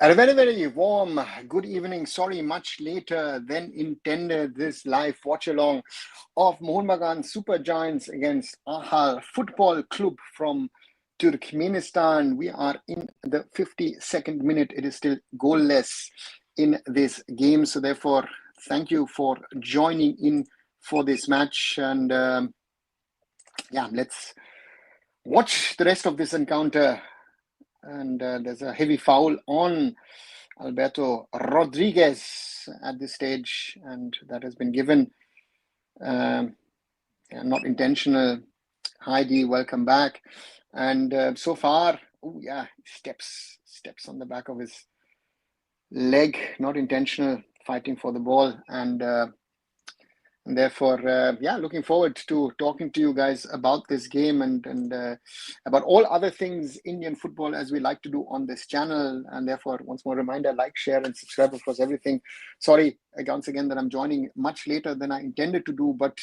A very, very warm good evening. Sorry, much later than intended. This live watch-along of Mohun Bagan Super Giants against Ahal Football Club from Turkmenistan. We are in the 52nd minute. It is still goalless in this game. So therefore, thank you for joining in for this match. And let's watch the rest of this encounter. And there's a heavy foul on Alberto Rodriguez at this stage, and that has been given. Not intentional. Heidi, welcome back. And so far, steps on the back of his leg, not intentional, fighting for the ball, and therefore, looking forward to talking to you guys about this game and about all other things Indian football, as we like to do on this channel. And therefore, once more reminder, like, share, and subscribe, of course, everything. Sorry, once again, that I'm joining much later than I intended to do, but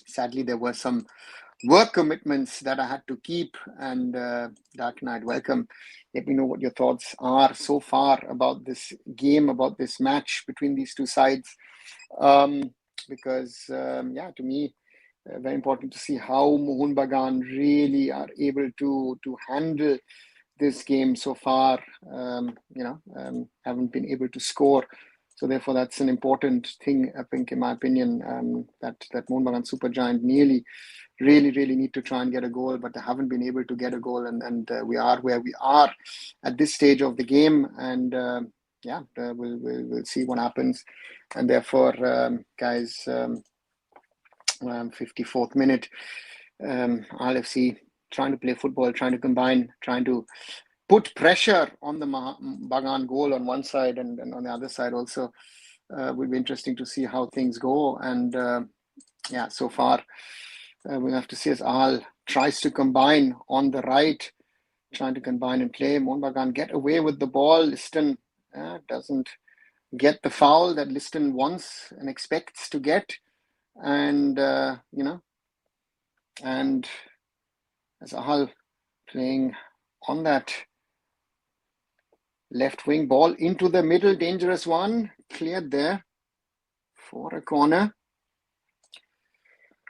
sadly, there were some work commitments that I had to keep. And Dark Knight, welcome. Let me know what your thoughts are so far about this game, about this match between these two sides. Because to me, very important to see how Mohun Bagan really are able to handle this game so far. Haven't been able to score, so therefore that's an important thing, I think, in my opinion, that Mohun Bagan Super Giant really need to try and get a goal, but they haven't been able to get a goal, and we are where we are at this stage of the game, and we'll see what happens. And therefore, guys, 54th minute, Ahal FC trying to play football, trying to combine, trying to put pressure on the Bagan goal on one side, and on the other side also. Will be interesting to see how things go. And so far, we'll have to see as Ahal tries to combine on the right, trying to combine and play. Mohun Bagan get away with the ball. Liston doesn't get the foul that Liston wants and expects to get. And, and as Ahal playing on that left wing, ball into the middle, dangerous one, cleared there for a corner.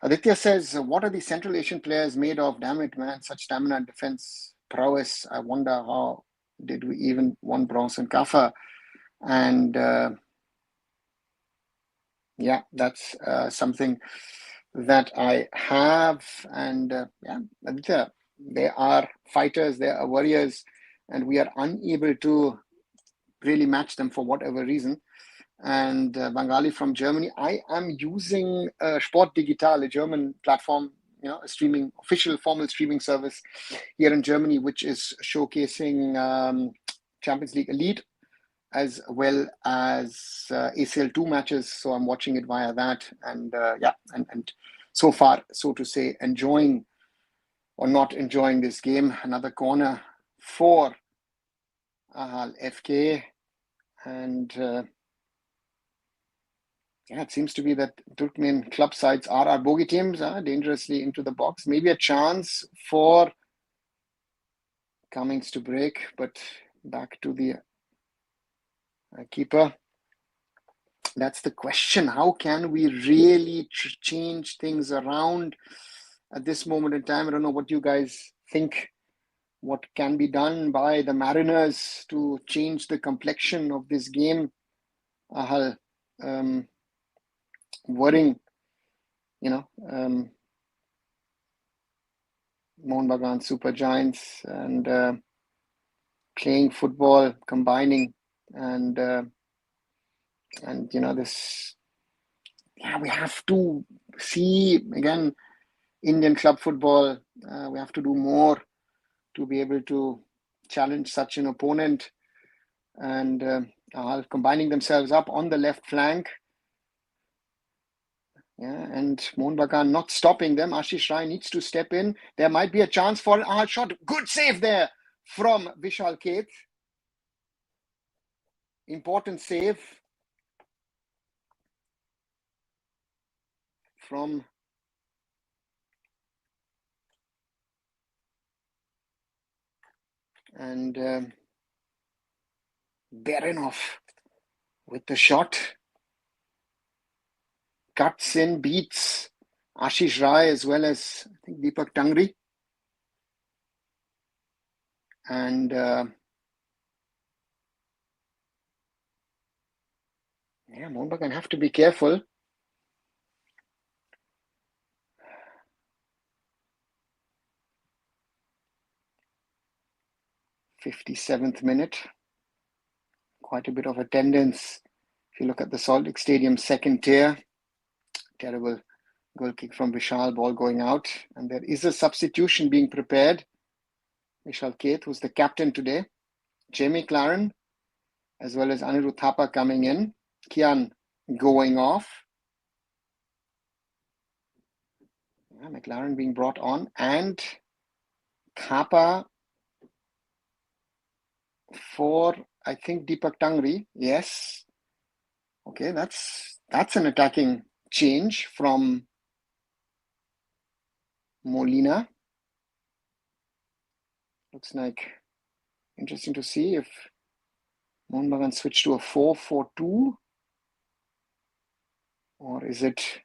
Aditya says, what are the Central Asian players made of? Damn it, man, such stamina and defense prowess. I wonder how did we even won bronze in Kafa. And that's something that I have. And Aditya, they are fighters, they are warriors, and we are unable to really match them for whatever reason. And Bengali from Germany, I am using Sport Digital, a German platform, a official formal streaming service here in Germany, which is showcasing Champions League Elite as well as ACL2 matches. So I'm watching it via that, and and so far, so to say, enjoying or not enjoying this game. Another corner for Ahal FK, and it seems to be that Turkmen club sides are our bogey teams, dangerously into the box. Maybe a chance for Cummings to break, but back to the keeper. That's the question. How can we really change things around at this moment in time? I don't know what you guys think. What can be done by the Mariners to change the complexion of this game? Ahal worrying, Mohun Bagan Super Giants, and playing football, combining, and this. We have to see again Indian club football. We have to do more to be able to challenge such an opponent, and combining themselves up on the left flank. And Mohun Bagan not stopping them. Ashish Rai needs to step in. There might be a chance for an Ahal shot. Good save there from Vishal Keth. Important save from and Berenov with the shot. Cuts in, beats Ashish Rai as well as I think Deepak Tangri. And Mohun Bagan have to be careful. 57th minute. Quite a bit of attendance. If you look at the Saltlake Stadium second tier, terrible goal kick from Vishal, ball going out. And there is a substitution being prepared. Vishal Keth, who's the captain today. Jay McLaren, as well as Anirudh Thapa coming in. Kian going off. McLaren being brought on. And Thapa for, I think, Deepak Tangri. Yes. Okay, that's an attacking change from Molina. Looks like interesting to see if Mohun Bagan switch to a 4-4-2, or is it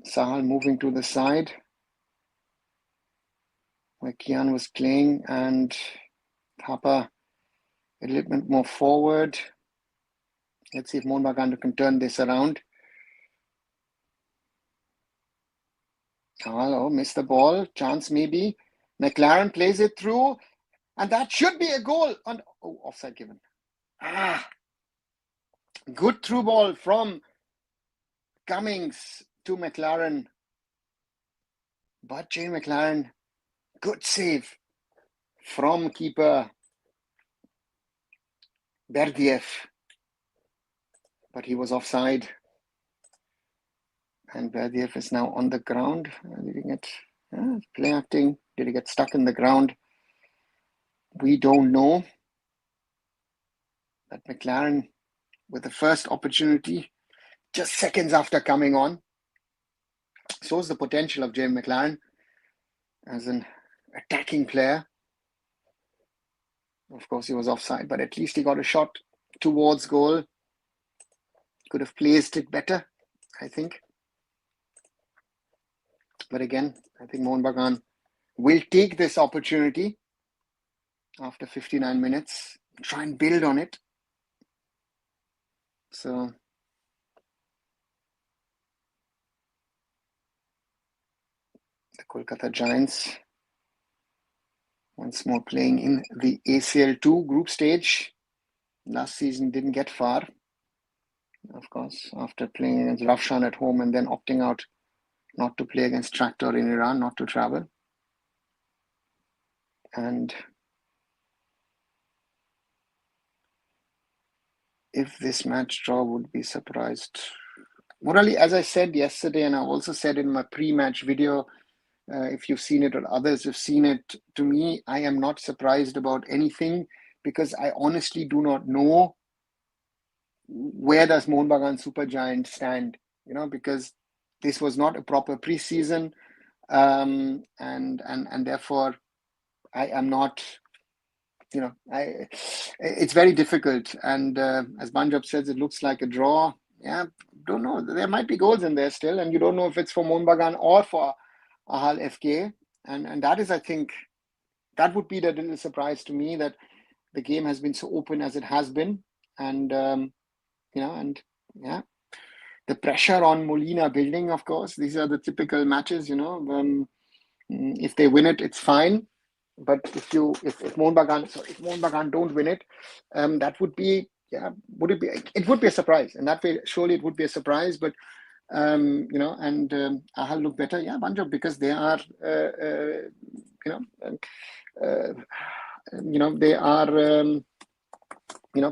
Sahal moving to the side where Kian was playing, and Thapa a little bit more forward. Let's see if Mohun Bagan can turn this around. Oh, missed the ball. Chance maybe. McLaren plays it through, and that should be a goal. And offside given. Good through ball from Cummings to McLaren. But Jay McLaren, good save from keeper Berdiev. But he was offside. And Berdiev is now on the ground. Did he get play acting? Did he get stuck in the ground? We don't know. But McLaren, with the first opportunity, just seconds after coming on, shows the potential of Jay McLaren as an attacking player. Of course, he was offside, but at least he got a shot towards goal. Could have placed it better, I think. But again, I think Mohun Bagan will take this opportunity after 59 minutes, try and build on it. So the Kolkata Giants once more playing in the ACL2 group stage. Last season didn't get far, of course, after playing against Rustin at home and then opting out not to play against Tractor in Iran, not to travel. And if this match draw, would be surprised. Morally, as I said yesterday, and I also said in my pre-match video, if you've seen it or others have seen it, to me, I am not surprised about anything, because I honestly do not know where does Mohun Bagan Super Giant stand, because this was not a proper preseason, and therefore I am not, it's very difficult. And as Banjab says, it looks like a draw. Yeah, don't know. There might be goals in there still, and you don't know if it's for Mohun Bagan or for Ahal FK. And that is, I think, that would be the little surprise to me, that the game has been so open as it has been. And, the pressure on Molina building, of course, these are the typical matches, if they win it, it's fine. But if Mohun Bagan don't win it, that would be, it would be a surprise. And that way, surely it would be a surprise. But, Ahal look better, Banjab, because they are, they are,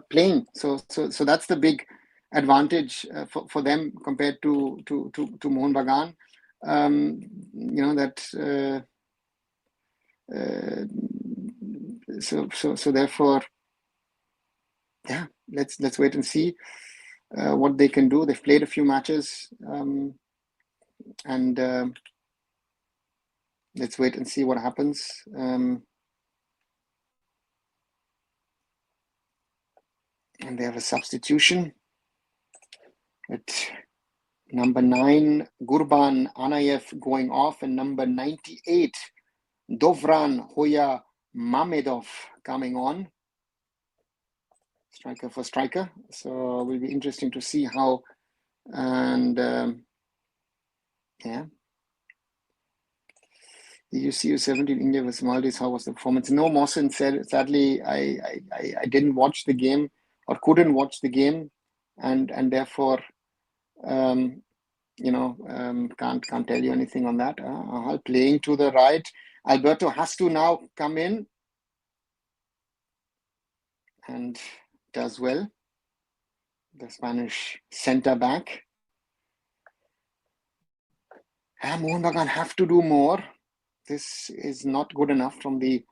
playing. So that's the big advantage for them compared to Mohun Bagan. So therefore, let's wait and see what they can do. They've played a few matches, and let's wait and see what happens. And they have a substitution with number 9, Gurban Anayev going off, and number 98, Dovran Hoya Mamedov coming on. Striker for striker. So it will be interesting to see how, and yeah. You see U17 India versus Maldives, how was the performance? No, Mohsen said, sadly, I didn't watch the game or couldn't watch the game, and therefore, can't tell you anything on that. Ahal playing to the right. Alberto has to now come in and does well. The Spanish centre back. Mohun Bagan have to do more. This is not good enough from the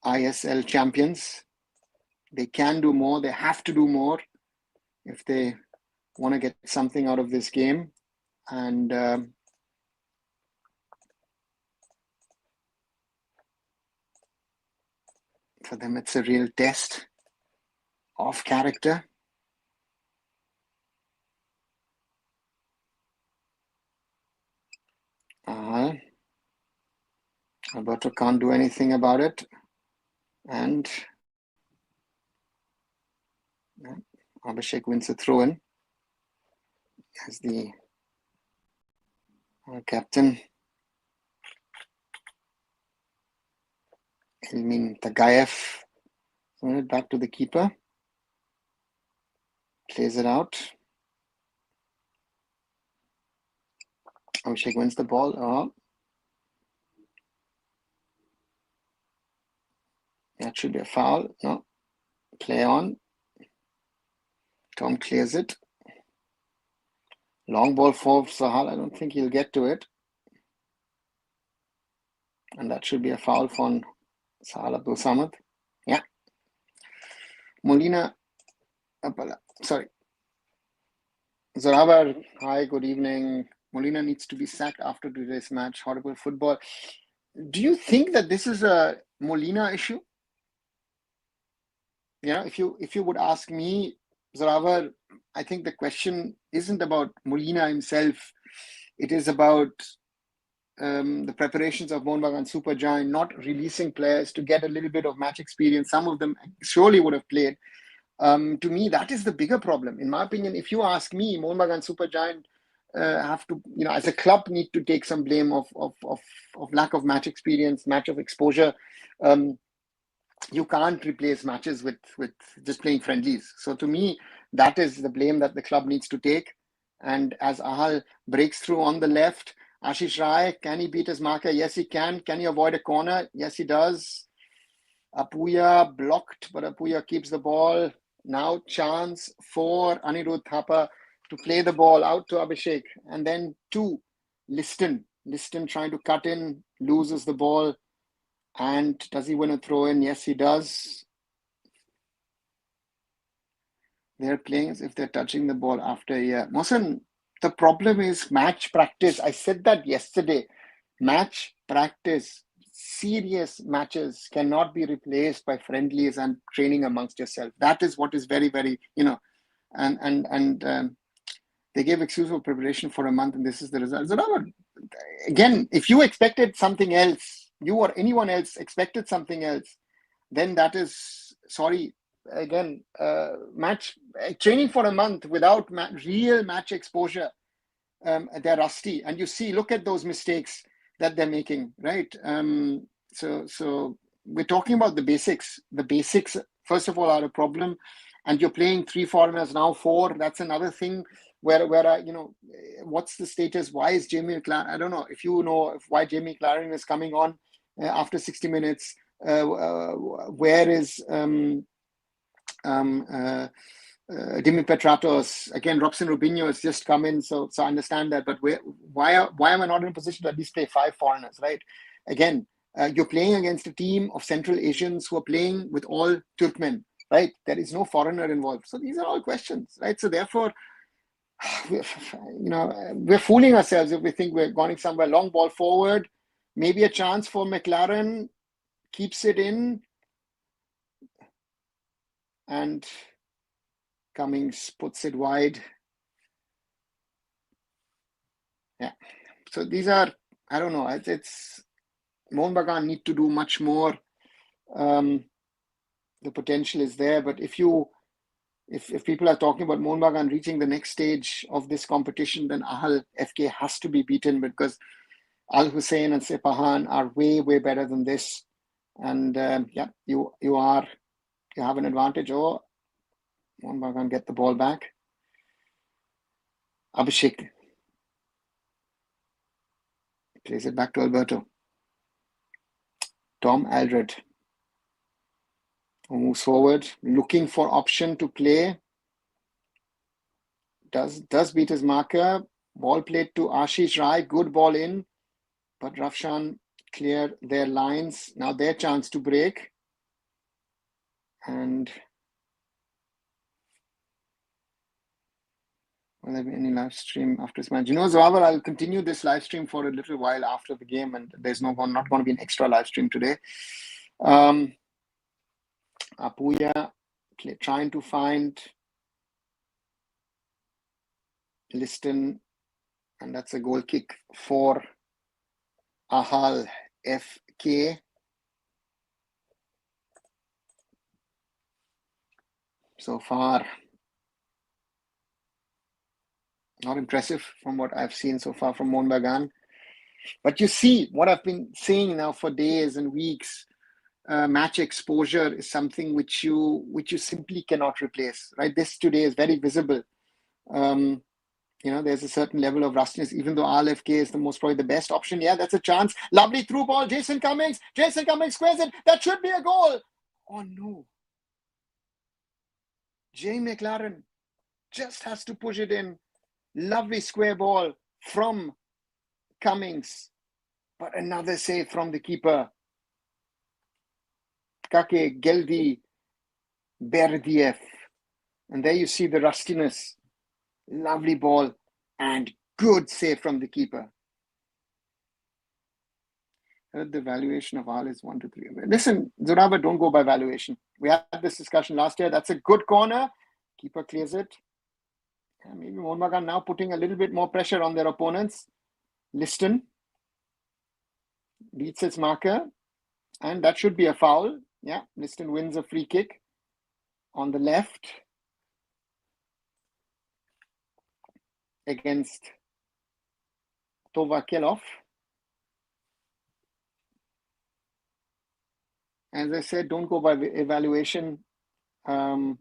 ISL champions. They can do more. They have to do more if they want to get something out of this game. And for them, it's a real test of character. Alberto can't do anything about it. And Abhishek wins the throw-in as the captain. Ilmin Tagayev throwing it back to the keeper. Plays it out. Abhishek wins the ball. That should be a foul. No. Play on. Tom clears it. Long ball for Sahal. I don't think he'll get to it. And that should be a foul from Sahal Abdul Samad. Yeah. Molina. Sorry. Zoravar, hi, good evening. Molina needs to be sacked after today's match. Horrible football. Do you think that this is a Molina issue? Yeah, if you would ask me, Zoravar, I think the question isn't about Molina himself. It is about the preparations of Mohun Bagan Supergiant not releasing players to get a little bit of match experience. Some of them surely would have played. To me, that is the bigger problem. In my opinion, if you ask me, Mohun Bagan Supergiant have to, as a club, need to take some blame of lack of match experience, match of exposure. You can't replace matches with just playing friendlies. So to me, that is the blame that the club needs to take. And as Ahal breaks through on the left, Ashish Rai, can he beat his marker? Yes, he can. Can he avoid a corner? Yes, he does. Apuya blocked, but Apuya keeps the ball. Now chance for Anirudh Thapa to play the ball out to Abhishek. And then to Liston. Liston trying to cut in, loses the ball. And does he win a throw-in? Yes, he does. They're playing as if they're touching the ball after a year. Mohsen, the problem is match practice. I said that yesterday. Match practice, serious matches cannot be replaced by friendlies and training amongst yourself. That is what is very, very, and they gave excuse for preparation for a month, and this is the result. So again, if you expected something else, you or anyone else expected something else, then that is, sorry, again, match training for a month without real match exposure, they're rusty. And you see, look at those mistakes that they're making, right? So we're talking about the basics. The basics, first of all, are a problem. And you're playing 3 foreigners, now 4. That's another thing where what's the status? Why is Jamie McLaren? I don't know if you know why Jamie McLaren is coming on after 60 minutes. Where is Dimi Petratos? Again, Robson Rubinho has just come in, so I understand that. But why am I not in a position to at least play 5 foreigners, right? Again, you're playing against a team of Central Asians who are playing with all Turkmen, right? There is no foreigner involved. So these are all questions, right? So therefore, we're fooling ourselves if we think we're going somewhere. Long ball forward, Maybe a chance for McLaren, keeps it in, and Cummings puts it wide. Yeah. So these are, I don't know, it's Mohun Bagan need to do much more. The potential is there, but if people are talking about Mohun Bagan reaching the next stage of this competition, then Ahal FK has to be beaten, because Al Hussein and Sepahan are way better than this. And yeah, you have an advantage. Or Mohun Bagan get the ball back. Abhishek plays it back to Alberto. Tom Aldred moves forward, looking for option to play. Does beat his marker. Ball played to Ashish Rai. Good ball in, but Rafshan clear their lines. Now their chance to break. And will there be any live stream after this match? Zohavar, I'll continue this live stream for a little while after the game, and there's not going to be an extra live stream today. Apuya trying to find Liston, and that's a goal kick for Ahal FK. So far, not impressive from what I've seen so far from Mohun Bagan. But you see what I've been saying now for days and weeks. Match exposure is something which you simply cannot replace, right? This today is very visible. There's a certain level of rustiness, even though Ahal FK is probably the best option. Yeah, that's a chance. Lovely through ball. Jason Cummings squares it. That should be a goal. Oh no. Jay McLaren just has to push it in. Lovely square ball from Cummings, but another save from the keeper. Kake Geldi Berdiev. And there you see the rustiness. Lovely ball and good save from the keeper. The valuation of Ahal is 1 to 3. Listen, Zohavar, don't go by valuation. We had this discussion last year. That's a good corner. Keeper clears it. And maybe Mohun Bagan now putting a little bit more pressure on their opponents. Liston beats its marker, and that should be a foul. Yeah, Liston wins a free kick on the left against Tovakelov. As I said, don't go by evaluation, and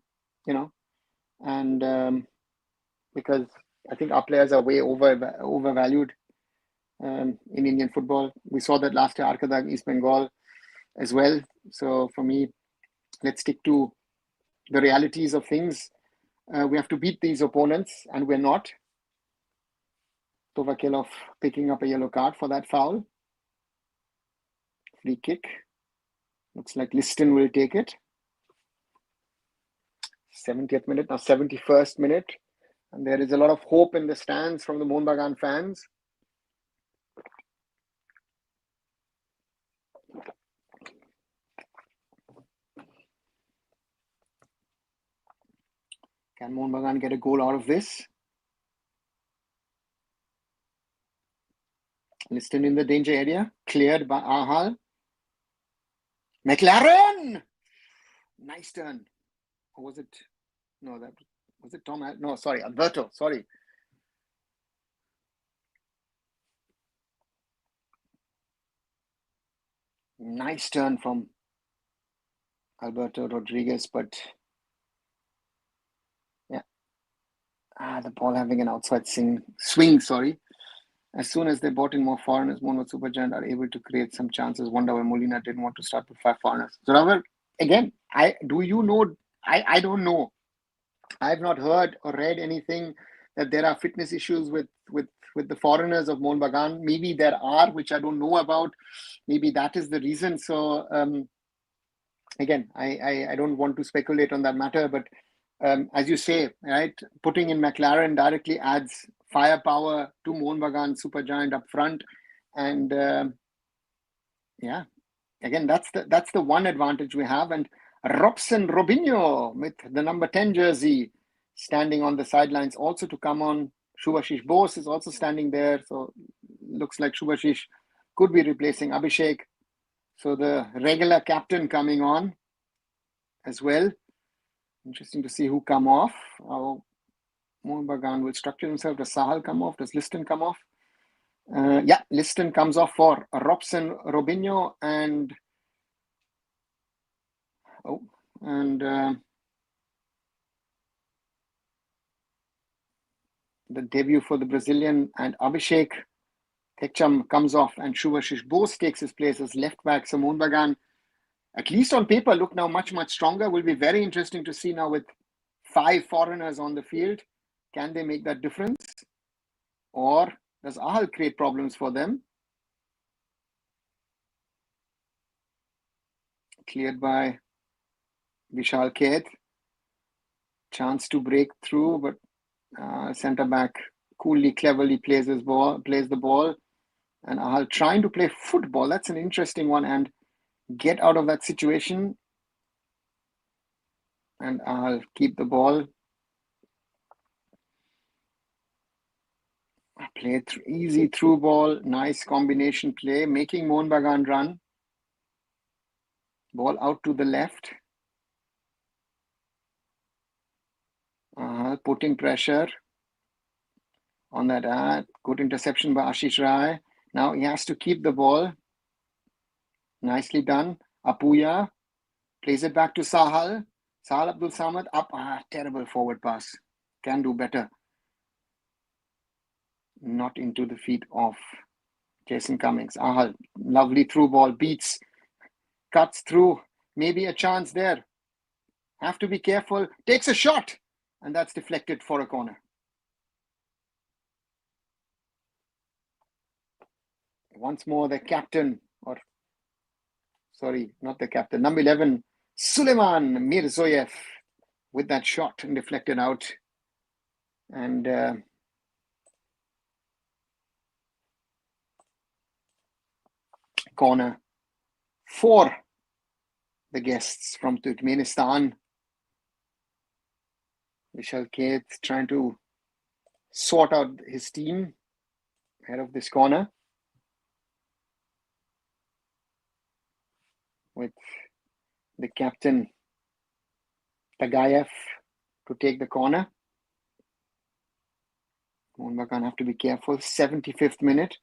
because I think our players are way overvalued in Indian football. We saw that last year, Arkadag, East Bengal as well. So for me, let's stick to the realities of things. We have to beat these opponents, and we're not. Tovakelov picking up a yellow card for that foul. Free kick. Looks like Liston will take it. 70th minute, now 71st minute. And there is a lot of hope in the stands from the Mohun Bagan fans. Can Mohun Bagan get a goal out of this? Liston in the danger area. Cleared by Ahal. McLaren! Nice turn. Or was it? No, that was it Tom? No, sorry, Alberto. Sorry. Nice turn from Alberto Rodriguez, but yeah. The ball having an outside swing, sorry. As soon as they brought in more foreigners, Mohun Supergiant are able to create some chances. Wonder why Molina didn't want to start with 5 foreigners. So, Zohavar, again, I don't know. I've not heard or read anything that there are fitness issues with the foreigners of Mohun Bagan. Maybe there are, which I don't know about. Maybe that is the reason. So again, I don't want to speculate on that matter. But as you say, right, putting in McLaren directly adds firepower to Mohun Bagan Supergiant up front, and Yeah, again, that's the one advantage we have. And Robinho with the number 10 jersey standing on the sidelines also to come on. Shubhashish Bose is also standing there. So looks like Shubhashish could be replacing Abhishek. So the regular captain coming on as well. Interesting to see who come off. Mohun Bagan will structure himself. Does Sahal come off? Does Liston come off? Yeah, Liston comes off for Robson, Robinho, and the debut for the Brazilian, and Abhishek Tekcham comes off, and Shubhashish Bose takes his place as left back. So Mohun Bagan, at least on paper, look now much stronger. Will be very interesting to see now with 5 foreigners on the field. Can they make that difference, or does Ahal create problems for them? Cleared by Vishal Keth. Chance to break through, but centre back coolly, cleverly plays the ball, and Ahal trying to play football. That's an interesting one, and get out of that situation. And Ahal keep the ball. Play easy through ball, nice combination play, making Mohun Bagan run. Ball out to the left. Putting pressure on that. Good interception by Ashish Rai. Now he has to keep the ball. Nicely done. Apuya plays it back to Sahal. Sahal Abdul Samad up. Terrible forward pass. Can do better. Not into the feet of Jason Cummings. Ahal, lovely through ball, beats, cuts through. Maybe a chance there. Have to be careful. Takes a shot. And that's deflected for a corner. Once more, the captain, or sorry, not the captain, number 11, Suleiman Mirzoyev with that shot and deflected out. And corner for the guests from Turkmenistan. Vishal Keth trying to sort out his team ahead of this corner with the captain Tagayev to take the corner. Mohun Bagan have to be careful. 75th minute.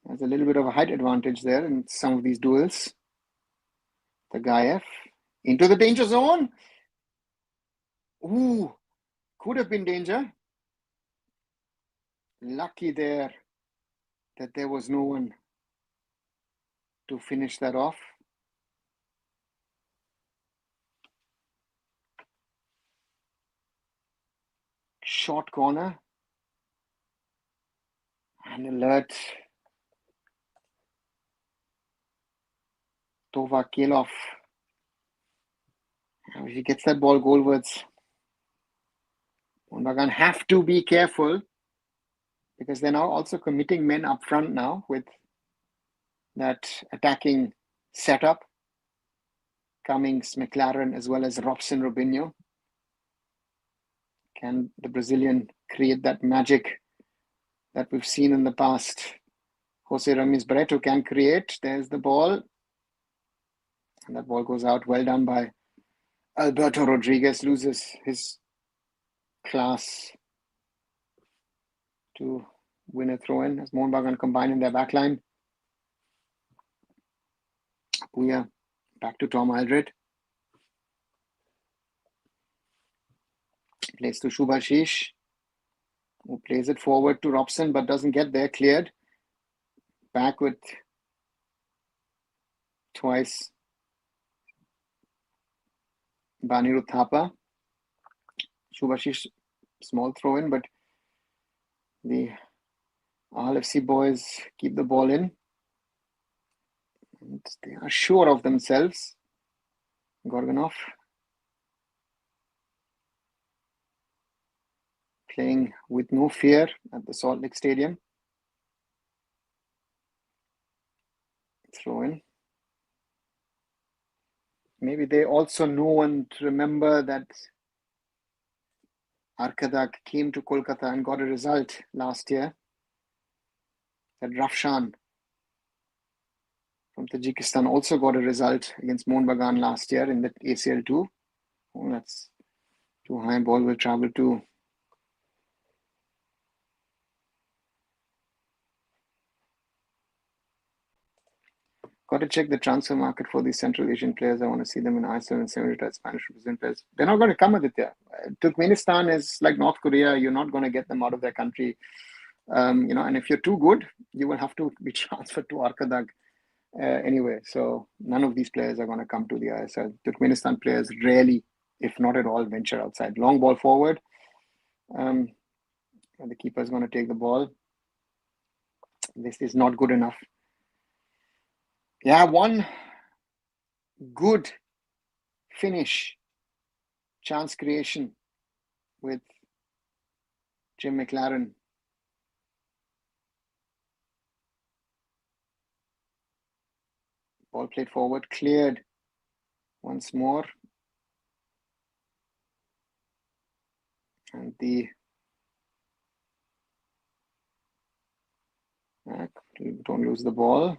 There's a little bit of a height advantage there in some of these duels. Tagayev into the danger zone. Ooh, could have been danger. Lucky there that there was no one to finish that off. Short corner. And alert. Tova Kelov. If he gets that ball goalwards, Mohun Bagan have to be careful because they're now also committing men up front now with that attacking setup. Cummings, McLaren, as well as Robson, Robinho. Can the Brazilian create that magic that we've seen in the past? Jose Ramirez Barreto can create. There's the ball. And that ball goes out. Well done by Alberto Rodriguez. Loses his class to win a throw-in as Mohun Bagan combine in their backline. Puya back to Tom Aldred. Plays to Shubhashish, who plays it forward to Robson but doesn't get there. Cleared. Back with twice Baniru Thapa. Shubhashish, small throw-in, but the Ahal FC boys keep the ball in. And they are sure of themselves. Gorganov playing with no fear at the Saltlake Stadium. Throw in. Maybe they also know and remember that Arkadak came to Kolkata and got a result last year. That Rustin from Tajikistan also got a result against Mohun Bagan last year in the ACL2. Oh, that's too high. Ball will travel to got to check the transfer market for these Central Asian players. I want to see them in ISL and semi-retired Spanish representative players. They're not going to come, Aditya. Turkmenistan is like North Korea. You're not going to get them out of their country. And if you're too good, you will have to be transferred to Arkadak anyway. So none of these players are going to come to the ISL. Turkmenistan players rarely, if not at all, venture outside. Long ball forward. And the keeper is going to take the ball. This is not good enough. Yeah, one good finish, chance creation with Jim McLaren. Ball played forward, cleared once more. And don't lose the ball.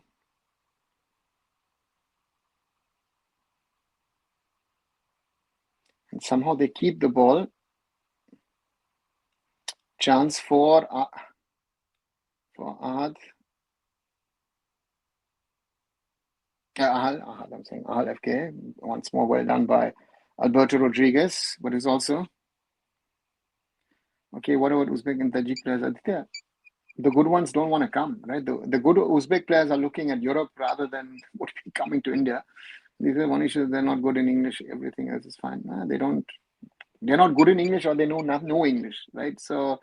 And somehow they keep the ball. Chance for Ahad. Ahal, I'm saying Ahal FK. Once more, well done by Alberto Rodriguez, but is also okay. What about Uzbek and Tajik players? Aditya, the good ones don't want to come, right? The good Uzbek players are looking at Europe rather than would be coming to India. These are one issue. They're not good in English. Everything else is fine. They don't. They're not good in English, or they know no English, right? So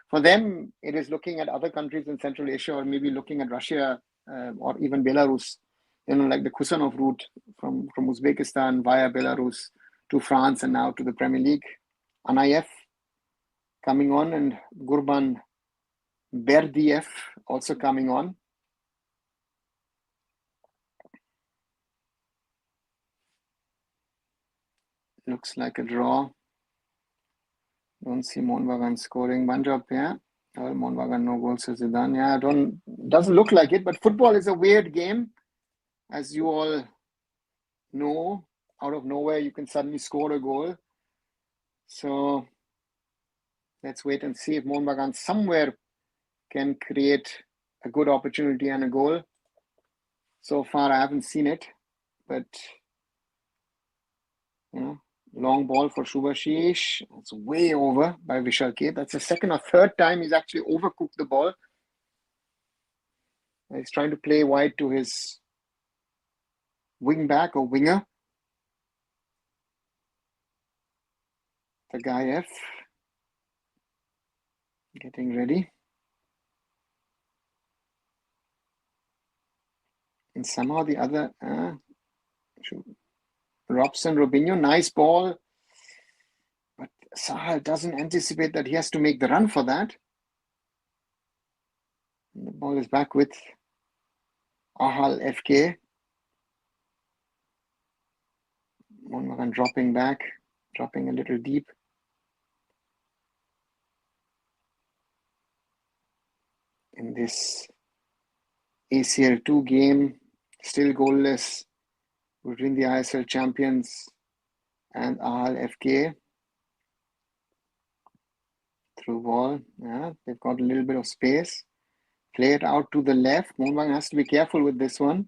for them, it is looking at other countries in Central Asia, or maybe looking at Russia or even Belarus. Like the Kusanov route from Uzbekistan via Belarus to France and now to the Premier League. Anayev coming on, and Gurban Berdiev also coming on. Looks like a draw. Don't see Mohun Bagan scoring. One job, yeah. Well, Mohun Bagan no goals, says Zidane. Yeah, doesn't look like it, but football is a weird game. As you all know, out of nowhere, you can suddenly score a goal. So let's wait and see if Mohun Bagan somewhere can create a good opportunity and a goal. So far, I haven't seen it, but long ball for Subhashish. It's way over by Vishal K. That's the second or third time he's actually overcooked the ball. He's trying to play wide to his wing back or winger. Tagayev getting ready. And somehow the other, Robson, Robinho, nice ball. But Sahal doesn't anticipate that he has to make the run for that. And the ball is back with Ahal FK. Mohun Bagan dropping back, dropping a little deep. In this ACL2 game, still goalless between the ISL champions and Ahal FK. Through ball, they've got a little bit of space. Play it out to the left. Mohun Bagan has to be careful with this one.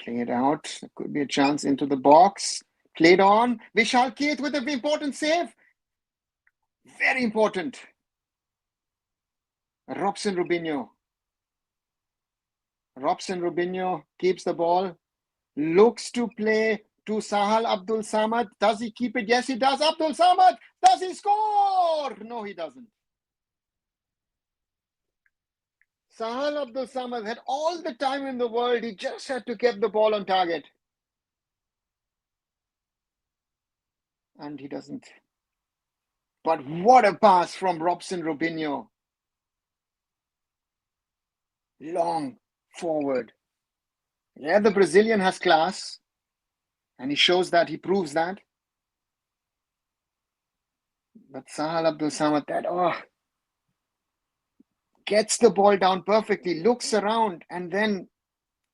Playing it out. There could be a chance into the box. Played on. Vishal Keith with an important save. Very important. Robson Robinho. Robson Robinho keeps the ball. Looks to play to Sahal Abdul Samad. Does he keep it? Yes, he does. Abdul Samad. Does he score? No, he doesn't. Sahal Abdul Samad had all the time in the world. He just had to keep the ball on target. And he doesn't. But what a pass from Robson Robinho. Long forward. Yeah, the Brazilian has class. And he shows that, he proves that. But Sahal Abdul Samad, gets the ball down perfectly, looks around, and then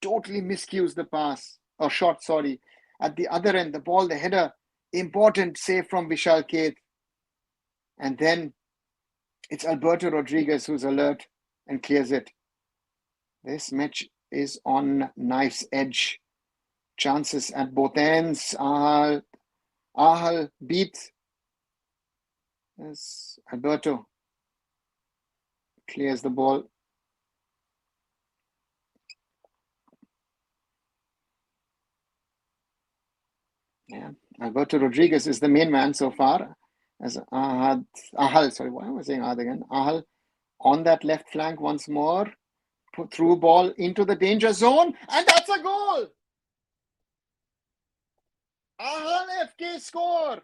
totally miscues the pass, or shot, sorry. At the other end, the ball, the header, important save from Vishal Keth. And then it's Alberto Rodriguez who's alert and clears it. This match is on knife's edge. Chances at both ends. Ahal beat as Alberto clears the ball. Yeah, Alberto Rodriguez is the main man so far. As Ahal, sorry, why am I saying Ahad again? Ahal on that left flank once more. Put through ball into the danger zone, and that's a goal. Ahal FK score.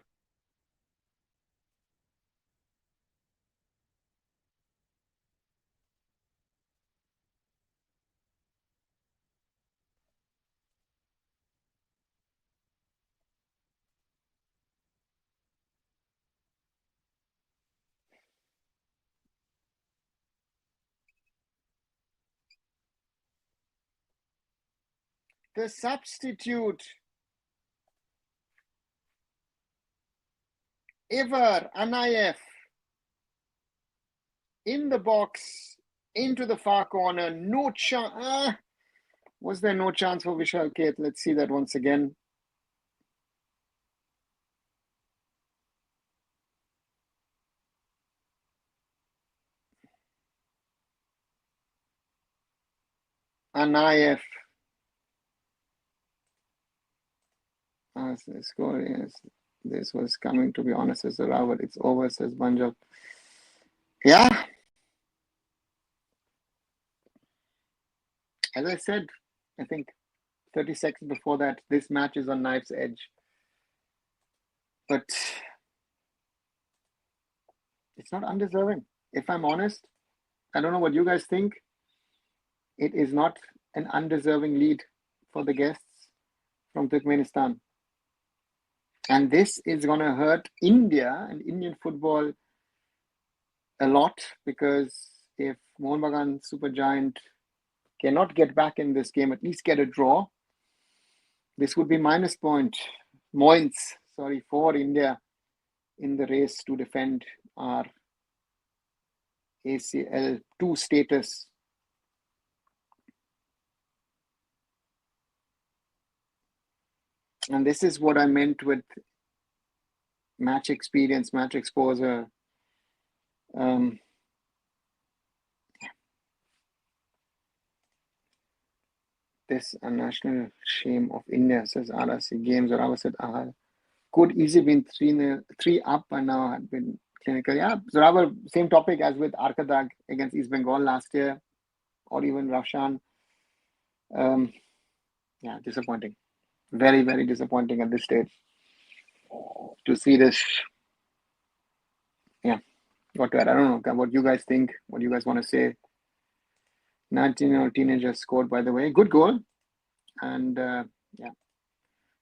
The substitute, Ivar Anayev, in the box, into the far corner. No chance. Was there no chance for Vishal Keth? Let's see that once again. Anayev. Score, yes. This was coming, to be honest, as a Rawat. It's over, says Banjab. Yeah. As I said, I think 30 seconds before that, this match is on knife's edge. But it's not undeserving. If I'm honest, I don't know what you guys think. It is not an undeserving lead for the guests from Turkmenistan. And this is going to hurt India and Indian football a lot, because if Mohun Bagan Supergiant cannot get back in this game, at least get a draw, this would be points for India in the race to defend our ACL 2 status. And this is what I meant with match experience, match exposure. This a national shame of India, says RRC Games. Or I said Ahal could easily been 3 up and now had been clinical. Yeah, Zoravar, same topic as with Arkadag against East Bengal last year, or even Rafshan. Yeah, disappointing. Very, very disappointing at this stage to see this. Yeah, I don't know what you guys think, what you guys want to say. 19-year-old teenager scored, by the way. Good goal. And yeah.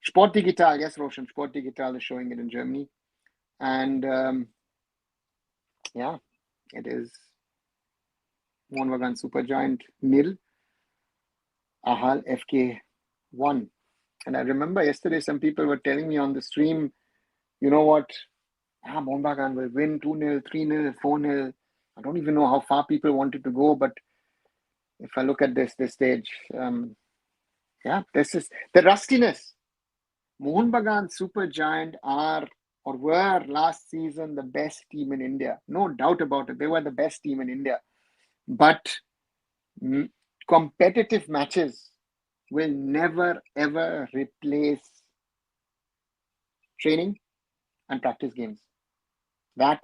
Sport Digital, yes, Roshan. Sport Digital is showing it in Germany. And yeah, it is Mohun Bagan Supergiant 0, Ahal FK 1. And I remember yesterday some people were telling me on the stream, you know what, Mohun Bagan will win 2-0, 3-0, 4-0. I don't even know how far people wanted to go, but if I look at this stage, yeah, this is the rustiness. Mohun Bagan Supergiant are or were last season the best team in India. No doubt about it. They were the best team in India. But competitive matches will never, ever replace training and practice games. That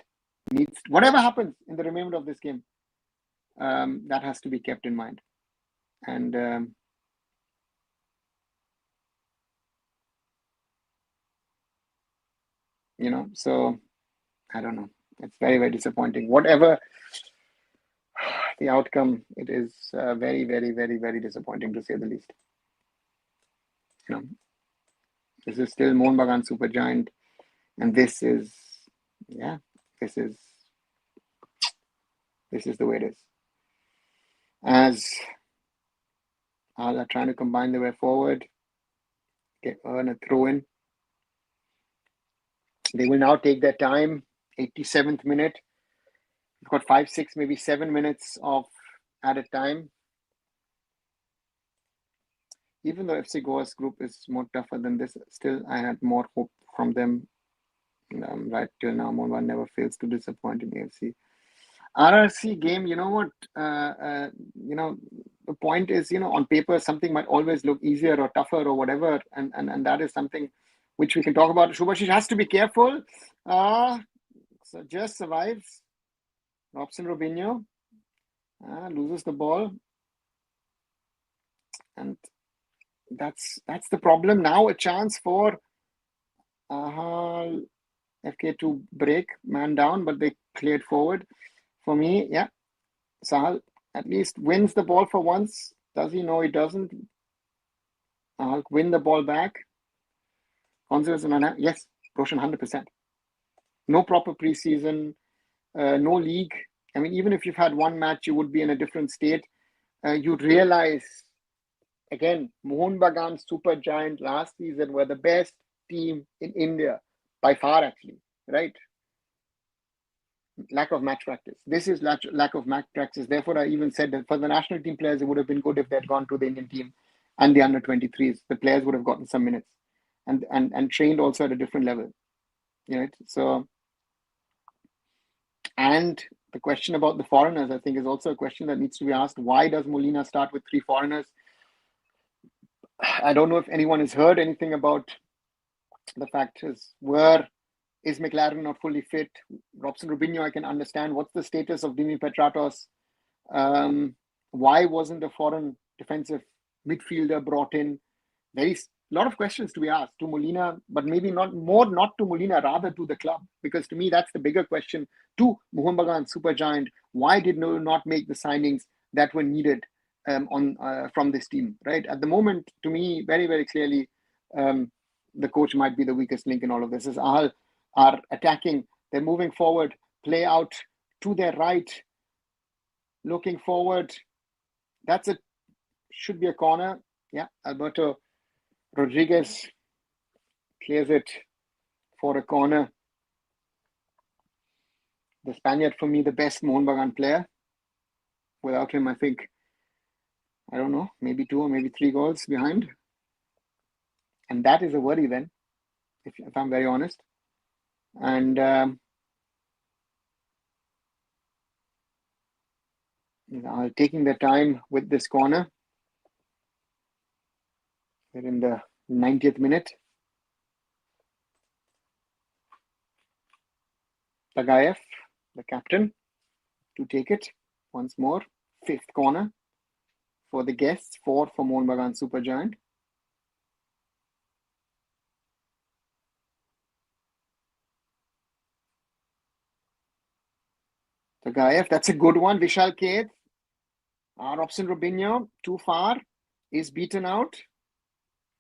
needs, whatever happens in the remainder of this game, that has to be kept in mind. And so I don't know. It's very, very disappointing. Whatever the outcome, it is very, very, very, very disappointing to say the least. You know, this is still Mohun Bagan Supergiant, and this is the way it is. As Ahal are trying to combine their way forward, earn a throw in. They will now take their time. 87th minute. We've got 5, 6, maybe 7 minutes of added time. Even though FC Goa's group is more tougher than this, still I had more hope from them. Right till now, Mohun never fails to disappoint in AFC. RRC game, you know what? The point is, on paper, something might always look easier or tougher or whatever, and that is something which we can talk about. Shubhashish has to be careful. So just survives. Robson Robinho loses the ball, and that's the problem. Now a chance for Ahal FK to break man down, but they cleared forward. For me, Sahal at least wins the ball for once. Does he? No, he doesn't. Ahal win the ball back. Yes, Roshan 100%. No proper preseason, no league. I mean, even if you've had one match, you would be in a different state. You'd realize, again, Mohun Bagan Supergiant last season were the best team in India, by far actually, right? Lack of match practice. This is lack of match practice. Therefore, I even said that for the national team players, it would have been good if they had gone to the Indian team and the under-23s. The players would have gotten some minutes and trained also at a different level. Right? So, and the question about the foreigners, I think, is also a question that needs to be asked. Why does Molina start with 3 foreigners? I don't know if anyone has heard anything about the fact is McLaren not fully fit? Robson Robinho, I can understand. What's the status of Dimi Petratos? Why wasn't a foreign defensive midfielder brought in? A lot of questions to be asked to Molina, but maybe not to Molina, rather to the club. Because to me, that's the bigger question to Mohun Bagan Supergiant. Why did not make the signings that were needed from this team? Right at the moment, to me, very, very clearly, the coach might be the weakest link in all of this. As Ahal are attacking, they're moving forward, play out to their right, looking forward. Should be a corner. Yeah, Alberto Rodriguez clears it for a corner. The Spaniard, for me, the best Mohun Bagan player. Without him, I think, I don't know, maybe 2 or maybe 3 goals behind. And that is a worry then, if I'm very honest. And taking the time with this corner. We're in the 90th minute. Tagayev, the captain, to take it once more. 5th corner for the guests, 4 for Mohun Bagan Supergiant. Tagayev, that's a good one. Vishal Keth. Robson Robinho, too far, is beaten out.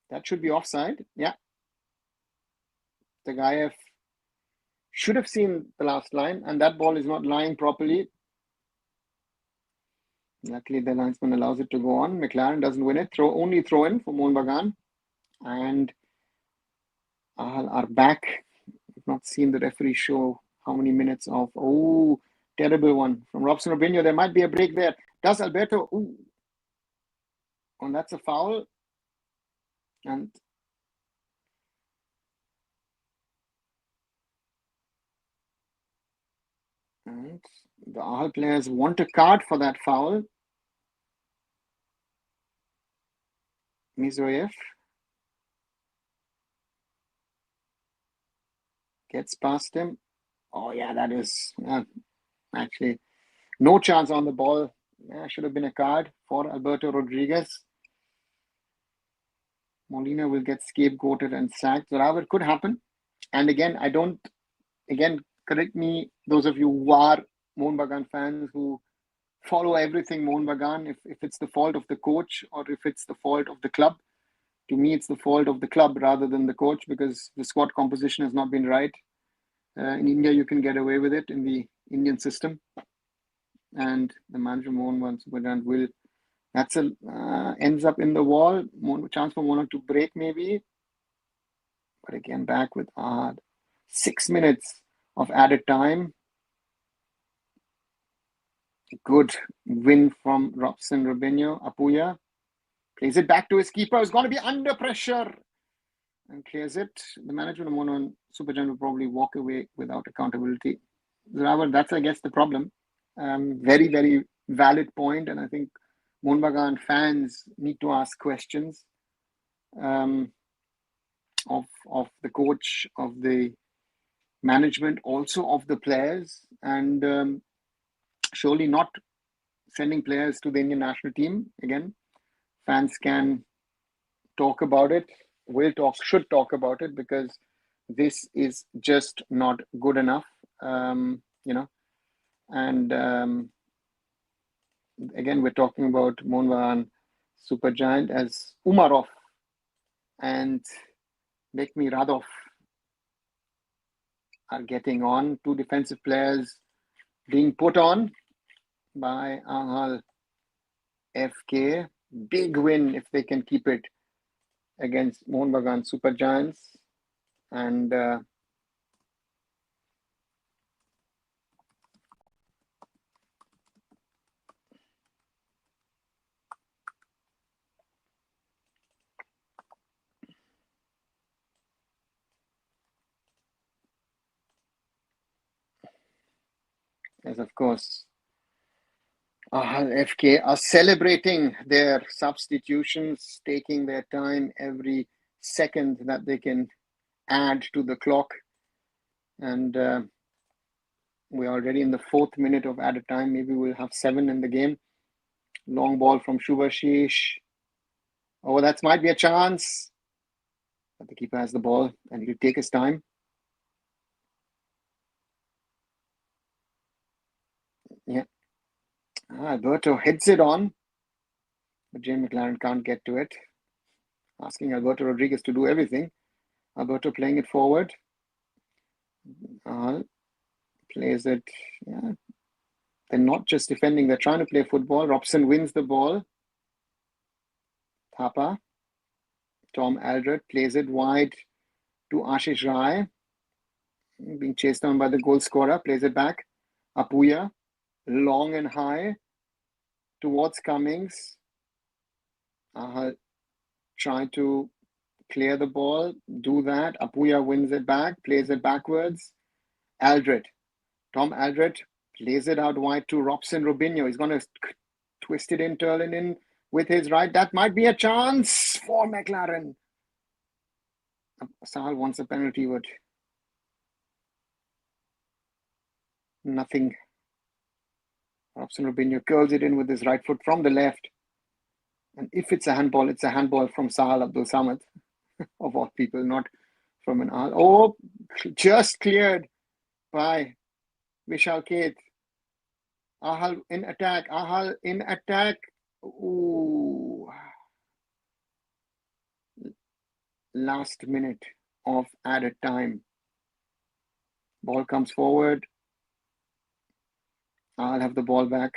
That should be offside. Yeah. Tagayev should have seen the last line, and that ball is not lying properly. Luckily, the linesman allows it to go on. McLaren doesn't win it. Only throw in for Mohun Bagan. And Ahal are back. I've not seen the referee show how many minutes of. Oh, terrible one from Robson Robinho. There might be a break there. Does Alberto? Ooh. And that's a foul. And the Ahal players want a card for that foul. Mizoyev gets past him. Oh, yeah, that is actually no chance on the ball. Should have been a card for Alberto Rodriguez. Molina will get scapegoated and sacked. Whatever could happen. And again, correct me, those of you who are Mohun Bagan fans who follow everything Mohun Bagan, if it's the fault of the coach or if it's the fault of the club. To me, it's the fault of the club rather than the coach, because the squad composition has not been right. In India, you can get away with it in the Indian system. And the manager, Mohun Bagan, will, that's a, ends up in the wall. Chance for Mohun to break maybe. But again, back with Ahad. 6 minutes of added time. Good win from Robson, Apuya. Plays it back to his keeper. It's going to be under pressure. And clears it. The manager of Mohun Supergiant will probably walk away without accountability. That's, I guess, the problem. Very, very valid point. And I think Mohun Bagan fans need to ask questions of the coach, of the management, also of the players, and surely not sending players to the Indian national team. Again, fans can talk about it, should talk about it, because this is just not good enough, and again, we're talking about Mohun Bagan Supergiant as Umarov and Bekmi Radov are getting on. Two defensive players being put on by Ahal FK. Big win if they can keep it against Mohun Bagan Supergiants. And as of course, Ahal FK are celebrating their substitutions, taking their time every second that they can add to the clock. And we're already in the 4th minute of added time. Maybe we'll have 7 in the game. Long ball from Shubhashish. Oh, that might be a chance. But the keeper has the ball and he'll take his time. Yeah. Alberto heads it on. But Jane McLaren can't get to it. Asking Alberto Rodriguez to do everything. Alberto playing it forward. Plays it. Yeah. They're not just defending, they're trying to play football. Robson wins the ball. Thapa. Tom Aldred plays it wide to Ashish Rai. Being chased down by the goal scorer. Plays it back. Apuya. Long and high towards Cummings. Try to clear the ball. Do that. Apuya wins it back. Plays it backwards. Aldred. Tom Aldred plays it out wide to Robson Robinho. He's going to twist it in, turn it in with his right. That might be a chance for McLaren. Sahal wants a penalty, but nothing. Robson Robinho curls it in with his right foot from the left. And if it's a handball, it's a handball from Sahal Abdul Samad, of all people, not from an Ahal. Oh, just cleared by Vishal Keth. Ahal in attack. Ahal in attack. Ooh. Last minute of added time. Ball comes forward. I'll have the ball back.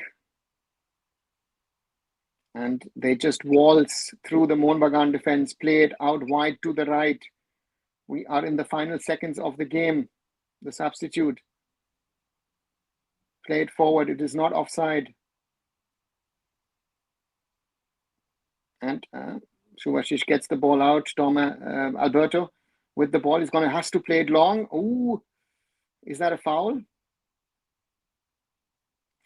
And they just waltz through the Mohun Bagan defense, play it out wide to the right. We are in the final seconds of the game. The substitute. Play it forward. It is not offside. And Shubhashish gets the ball out. Alberto with the ball. He's going to has to play it long. Ooh, is that a foul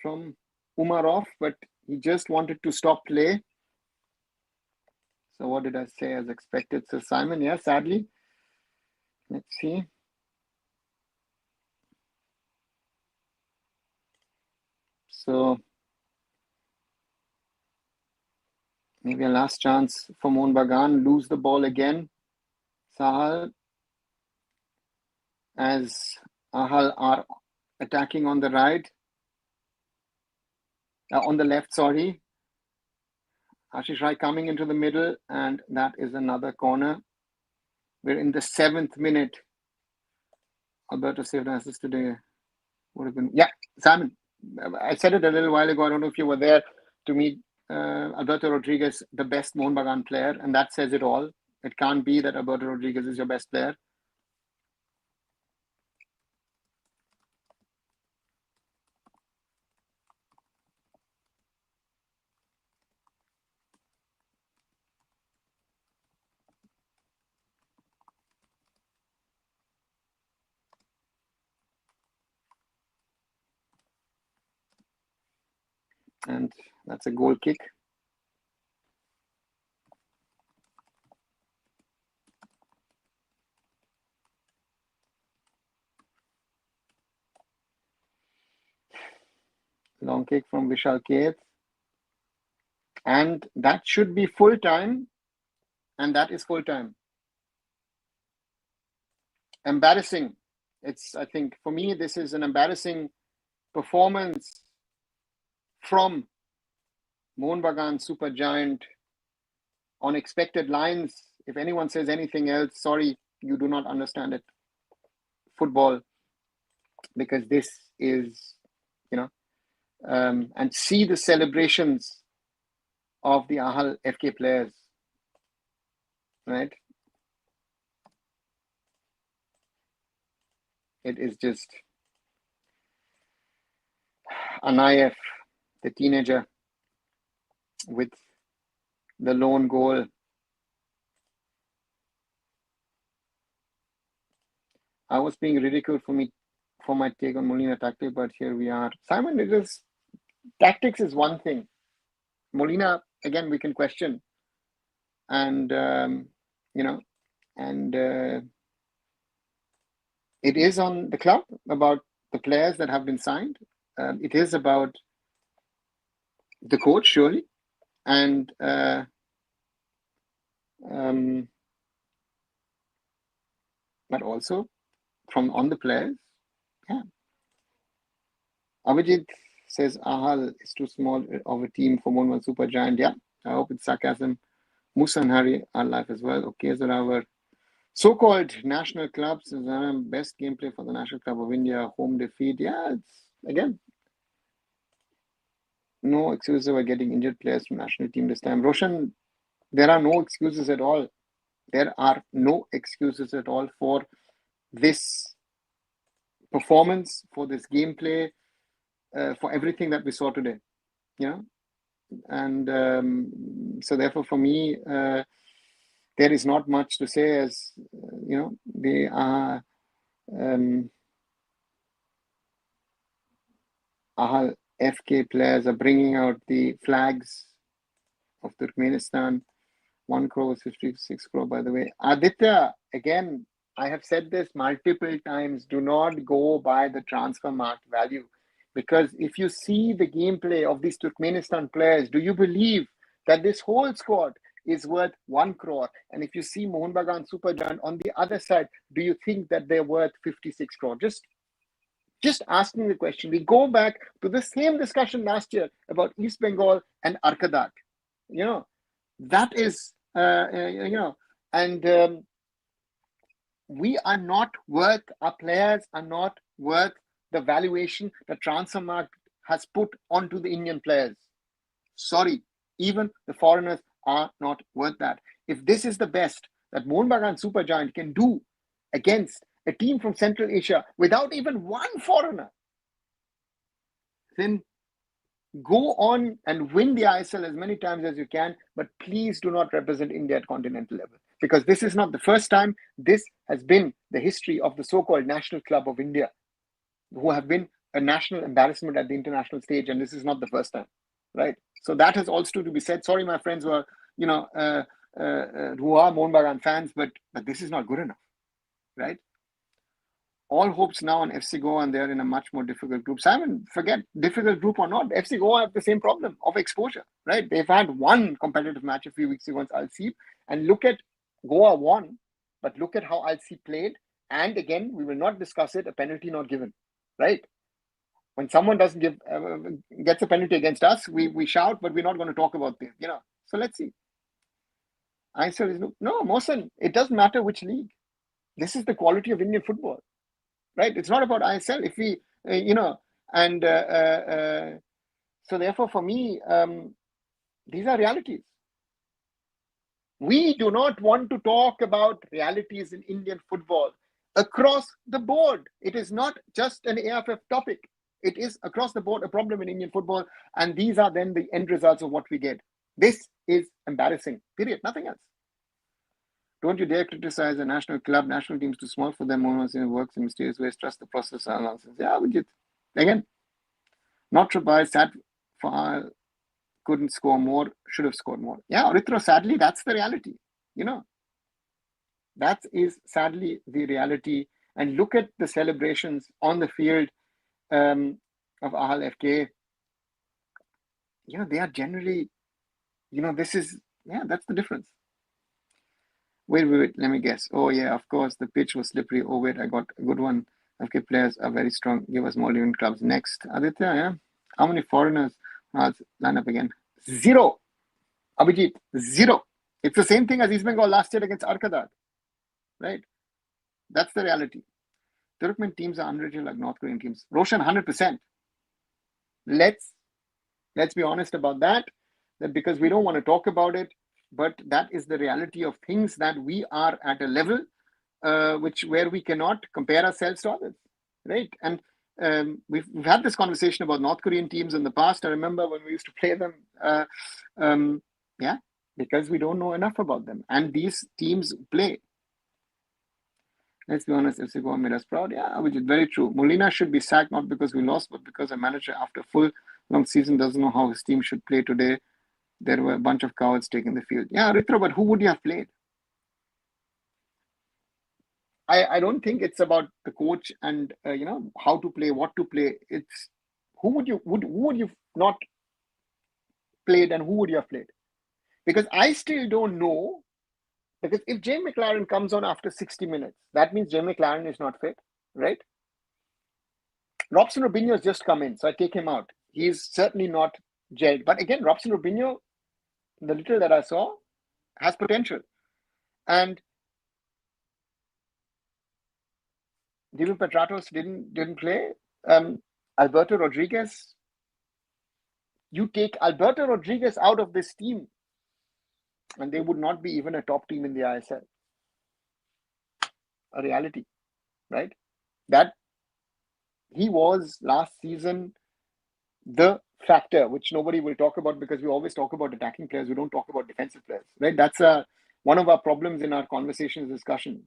from Umarov? But he just wanted to stop play. So what did I say as expected? So Simon, yeah, sadly. Let's see. So maybe a last chance for Mohun Bagan. Lose the ball again. Sahal as Ahal are attacking on the right, on the left, sorry. Ashish Rai coming into the middle, and that is another corner. We're in the 7th minute. Alberto saved an assist today. Would have been, yeah, Simon. I said it a little while ago. I don't know if you were there to meet Alberto Rodriguez, the best Mohun Bagan player, and that says it all. It can't be that Alberto Rodriguez is your best player. And that's a goal kick. Long kick from Vishal Keth. And that should be full time. And that is full time. Embarrassing. I think, for me, this is an embarrassing performance from Mohun Bagan super giant on expected lines. If anyone says anything else, sorry, you do not understand it. Football, because this is, and see the celebrations of the Ahal FK players, right? It is just Anayef, the teenager, with the lone goal. I was being ridiculed for my take on Molina tactic, but here we are. Simon, tactics is one thing. Molina, again, we can question. And, it is on the club about the players that have been signed. It is about the coach, surely. And but also on the players. Yeah. Abhijit says Ahal is too small of a team for Mohun Bagan super giant. Yeah, I hope it's sarcasm. Musa and Hari are live as well. Okay, so our so-called national clubs is best gameplay for the National Club of India. Home defeat. Yeah, it's again no excuses for getting injured players from national team this time. Roshan, there are no excuses at all. There are no excuses at all for this performance, for this gameplay, for everything that we saw today. And so therefore for me, there is not much to say, as they are Ahal FK players are bringing out the flags of Turkmenistan. 1 crore was 56 crore, by the way. Aditya, again, I have said this multiple times, do not go by the transfer market value. Because if you see the gameplay of these Turkmenistan players, do you believe that this whole squad is worth 1 crore? And if you see Mohun Bagan super giant on the other side, do you think that they're worth 56 crore? Just asking the question. We go back to the same discussion last year about East Bengal and Arkadak. That is, and we are not worth, our players are not worth the valuation the transfer market has put onto the Indian players. Sorry, even the foreigners are not worth that. If this is the best that Mohun Bagan super giant can do against a team from Central Asia without even one foreigner, then go on and win the ISL as many times as you can, but please do not represent India at continental level, because this is not the first time. This has been the history of the so-called National Club of India, who have been a national embarrassment at the international stage, and this is not the first time, right? So that has also to be said. Sorry, my friends who are, who are Mohun Bagan fans, but this is not good enough, right? All hopes now on FC Goa, and they're in a much more difficult group. Simon, forget difficult group or not, FC Goa have the same problem of exposure, right? They've had one competitive match a few weeks ago against Al Seep, and look at Goa won, but look at how Al Seep played, And again, we will not discuss it, a penalty not given, right? When someone doesn't gets a penalty against us, we shout, but we're not going to talk about this, So let's see. Answer is no, Mohsen, it doesn't matter which league. This is the quality of Indian football, right? It's not about ISL. If we, and so therefore for me, these are realities. We do not want to talk about realities in Indian football across the board. It is not just an AFF topic. It is across the board a problem in Indian football. And these are then the end results of what we get. This is embarrassing, period, nothing else. Don't you dare criticize a national club, national teams too small for them, works in mysterious ways, trust the process. Yeah, again, not to buy, sad for couldn't score more, should have scored more. Yeah, Arithro, sadly, that's the reality. That is sadly the reality. And look at the celebrations on the field of Ahal FK. They are generally, that's the difference. Wait, let me guess. Oh, yeah, of course, the pitch was slippery. Oh, wait, I got a good one. FK players are very strong. Give us more Indian clubs next. Aditya, yeah? How many foreigners line up again? 0. Abhijit, 0. It's the same thing as East Bengal last year against Arkadar, right? That's the reality. Turkmen teams are unreal like North Korean teams. Roshan, 100%. Let's be honest about that because we don't want to talk about it, but that is the reality of things, that we are at a level where we cannot compare ourselves to others, right? And we've had this conversation about North Korean teams in the past. I remember when we used to play them, because we don't know enough about them. And these teams play. Let's be honest, FC Goa made us proud. Yeah, which is very true. Molina should be sacked, not because we lost, but because a manager after a full long season doesn't know how his team should play today. There were a bunch of cowards taking the field. Yeah, Ritra, but who would you have played? I don't think it's about the coach and how to play, what to play. It's who would you not played and who would you have played? Because I still don't know. Because if Jay McLaren comes on after 60 minutes, that means Jay McLaren is not fit, right? Robson Robinho has just come in, so I take him out. He's certainly not gelled. But again, Robson Robinho, the little that I saw, has potential. And Dibu Petratos didn't play. Alberto Rodriguez, you take Alberto Rodriguez out of this team, and they would not be even a top team in the ISL. A reality, right? That he was last season the factor, which nobody will talk about because we always talk about attacking players. We don't talk about defensive players, right? That's one of our problems in our conversations, discussions,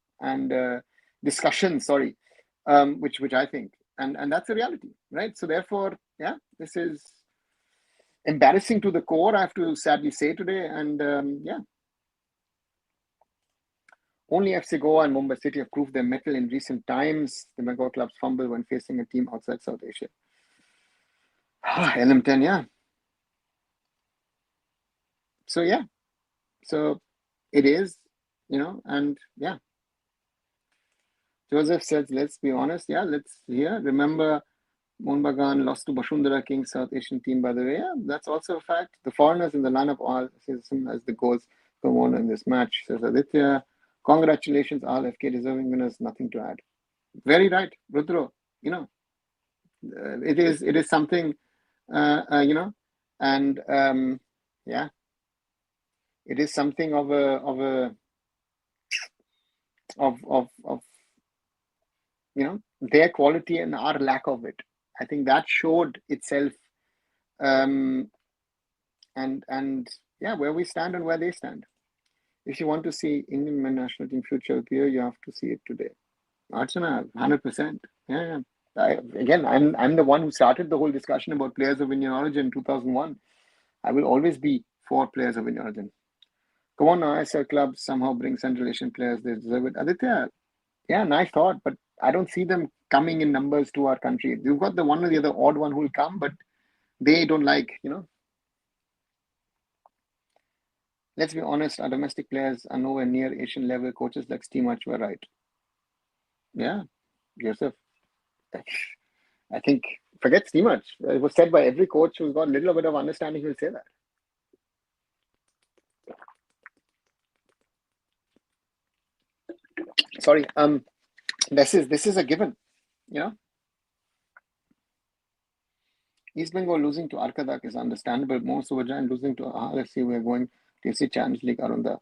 which I think, and that's a reality, right? So therefore, yeah, this is embarrassing to the core, I have to sadly say today, and only FC Goa and Mumbai City have proved their mettle in recent times. The Bengal clubs fumble when facing a team outside South Asia. LM10, yeah. So yeah, so it is, and yeah. Joseph says, let's be honest. Yeah, let's hear. Remember, Mohun Bagan lost to Bashundhara Kings South Asian team, by the way. Yeah, that's also a fact. The foreigners in the lineup all season as the goals go on in this match, says Aditya. Congratulations, Ahal FK, deserving winners. Nothing to add. Very right, Rudro. It is something, and yeah, it is something of their quality and our lack of it. I think that showed itself, and yeah, where we stand and where they stand. If you want to see Indian men national team future appear, you have to see it today. Archana, 100%. Yeah. I'm the one who started the whole discussion about players of Indian origin in 2001. I will always be for players of Indian origin. Come on, ISL clubs somehow bring Central Asian players. They deserve it. Aditya, yeah, nice thought, but I don't see them coming in numbers to our country. You've got the one or the other odd one who will come, but they don't like, Let's be honest, our domestic players are nowhere near Asian level. Coaches like Steve Much were right. Yeah, Joseph. I think forgets too much. It was said by every coach who's got a little bit of understanding will say that. Sorry. This is a given. You know, East Bengal losing to Arkadak is understandable. More Suvajan losing to Ahal FC. We're going to see Champions League Arunda.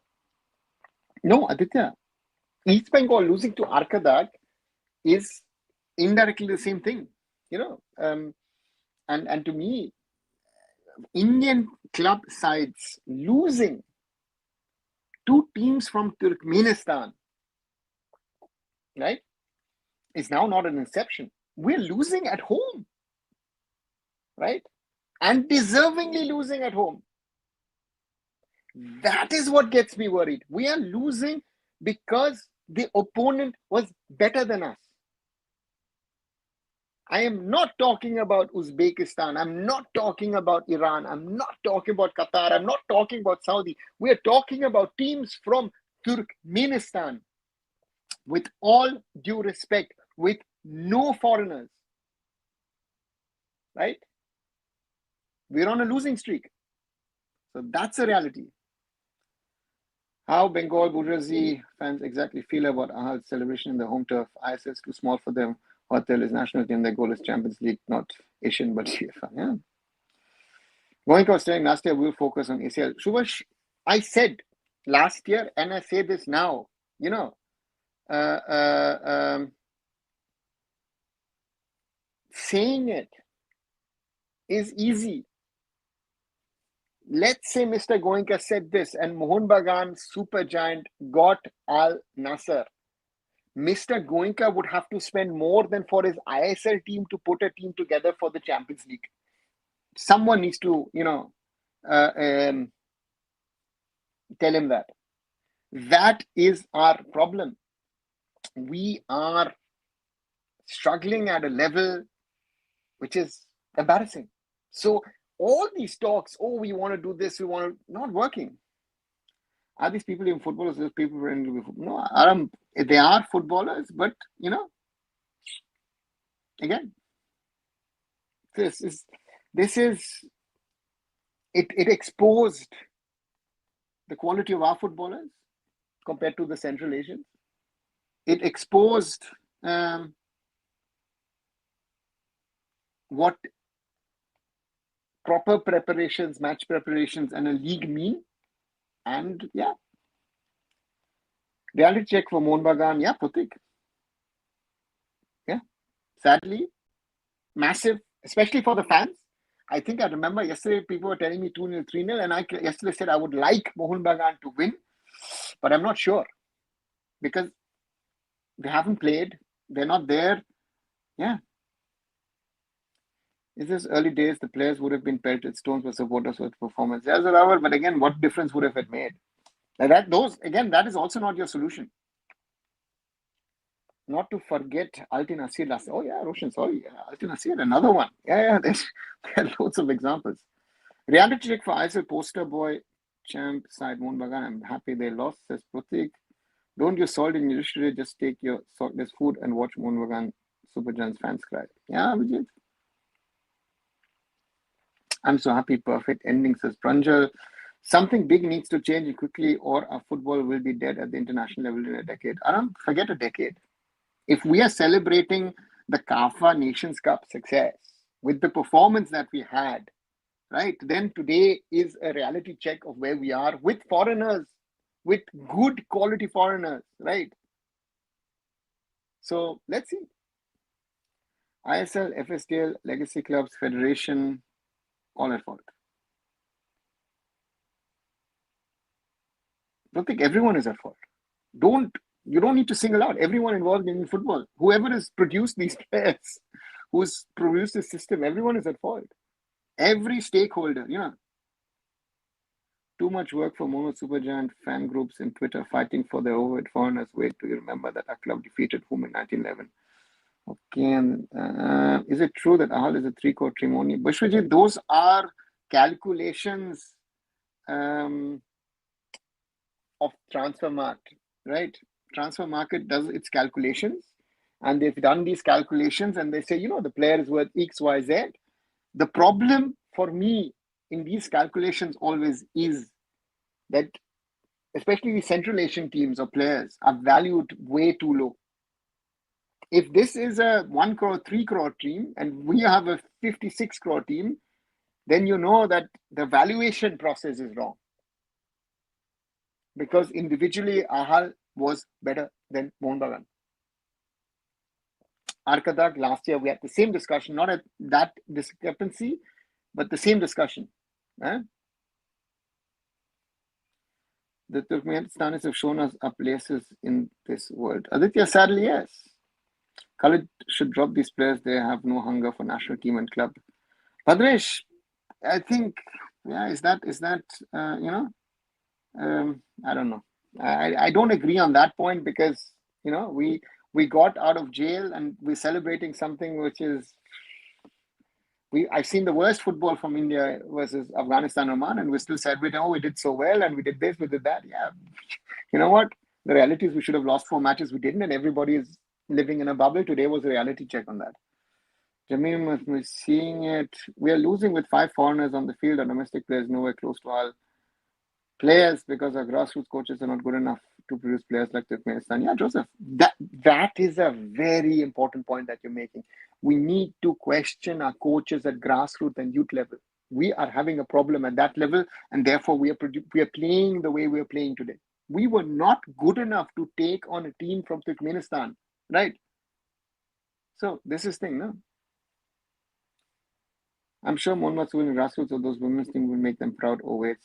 No, Aditya. East Bengal losing to Arkadak is indirectly the same thing. You know, and to me, Indian club sides losing two teams from Turkmenistan, right, is now not an exception. We're losing at home, right? And deservingly losing at home. That is what gets me worried. We are losing because the opponent was better than us. I am not talking about Uzbekistan. I'm not talking about Iran. I'm not talking about Qatar. I'm not talking about Saudi. We are talking about teams from Turkmenistan. With all due respect, with no foreigners, right? We're on a losing streak. So that's a reality. How Bengal Bourgeoisie fans exactly feel about Ahal's celebration in the home turf. ISS is too small for them. Hotel is national team. Their goal is Champions League, not Asian, but UEFA. Yeah. Goenka was saying last year we'll focus on ACL. Subhash, I said last year, and I say this now, you know, saying it is easy. Let's say Mr. Goenka said this and Mohun Bagan, super giant, got Al Nasser. Mr. Goenka would have to spend more than for his ISL team to put a team together for the Champions League. Someone needs to, tell him that. That is our problem. We are struggling at a level which is embarrassing. So all these talks, we want to do this, not working. Are these people even footballers? Those people pretending to be football? No, they are footballers, but again, it exposed the quality of our footballers compared to the Central Asians. It exposed what proper preparations, match preparations, and a league mean. And yeah, reality check for Mohun Bagan. Yeah, Putik. Yeah, sadly, massive, especially for the fans. I think I remember yesterday people were telling me 2-0, 3-0, and I yesterday said I would like Mohun Bagan to win, but I'm not sure because they haven't played. They're not there. Yeah. Is this early days? The players would have been pelted stones for supporters with performance. Yes, but again, what difference would have it made? That is also not your solution. Not to forget Altin Asir last. Oh yeah, Roshan, sorry. Altin Asir, another one. Yeah, there are loads of examples. Reality check for ISL poster boy champ side Mohun Bagan. I'm happy they lost, says Pratik. Don't use salt in your dish today, just take your saltless food and watch Mohun Bagan Super Giants fans cry. Yeah, Vijay. I'm so happy. Perfect ending, says Pranjal. Something big needs to change quickly, or our football will be dead at the international level in a decade. Aram, forget a decade. If we are celebrating the CAFA Nations Cup success with the performance that we had, right, then today is a reality check of where we are with foreigners, with good quality foreigners, right? So let's see. ISL, FSTL, Legacy Clubs, Federation, all at fault. I don't think everyone is at fault. You don't need to single out everyone involved in football. Whoever has produced these players, who's produced this system, everyone is at fault. Every stakeholder, Too much work for Mono Supergiant fan groups in Twitter fighting for their overweight foreigners. Wait till you remember that our club defeated whom in 1911. Okay, and is it true that Ahal is a three-core Trimoni? Bushwajit, those are calculations of transfer market, right? Transfer market does its calculations, and they've done these calculations, and they say, the player is worth X, Y, Z. The problem for me in these calculations always is that, especially the Central Asian teams or players, are valued way too low. If this is a 1 crore, 3 crore team, and we have a 56 crore team, then you know that the valuation process is wrong. Because individually, Ahal was better than Mohun Bagan. Arkadak, last year, we had the same discussion, not at that discrepancy, but the same discussion. The Turkmenistanis have shown us our places in this world. Aditya, sadly, yes. Khalid should drop these players. They have no hunger for national team and club. Bhadresh, I think, is that I don't know. I don't agree on that point because, we got out of jail and we're celebrating something which is, I've seen the worst football from India versus Afghanistan, Oman, and we're still celebrating, we did so well and we did this, we did that. Yeah. You know what? The reality is we should have lost 4 matches. We didn't, and everybody is living in a bubble. Today was a reality check on that. Jameen was seeing it. We are losing with 5 foreigners on the field. Our domestic players nowhere close to our players because our grassroots coaches are not good enough to produce players like Turkmenistan. Yeah, Joseph, that is a very important point that you're making. We need to question our coaches at grassroots and youth level. We are having a problem at that level, and therefore we are playing the way we are playing today. We were not good enough to take on a team from Turkmenistan, right? So this is thing, no? I'm sure Mohun Bagan grassroots of those women's team will make them proud. Oh wait,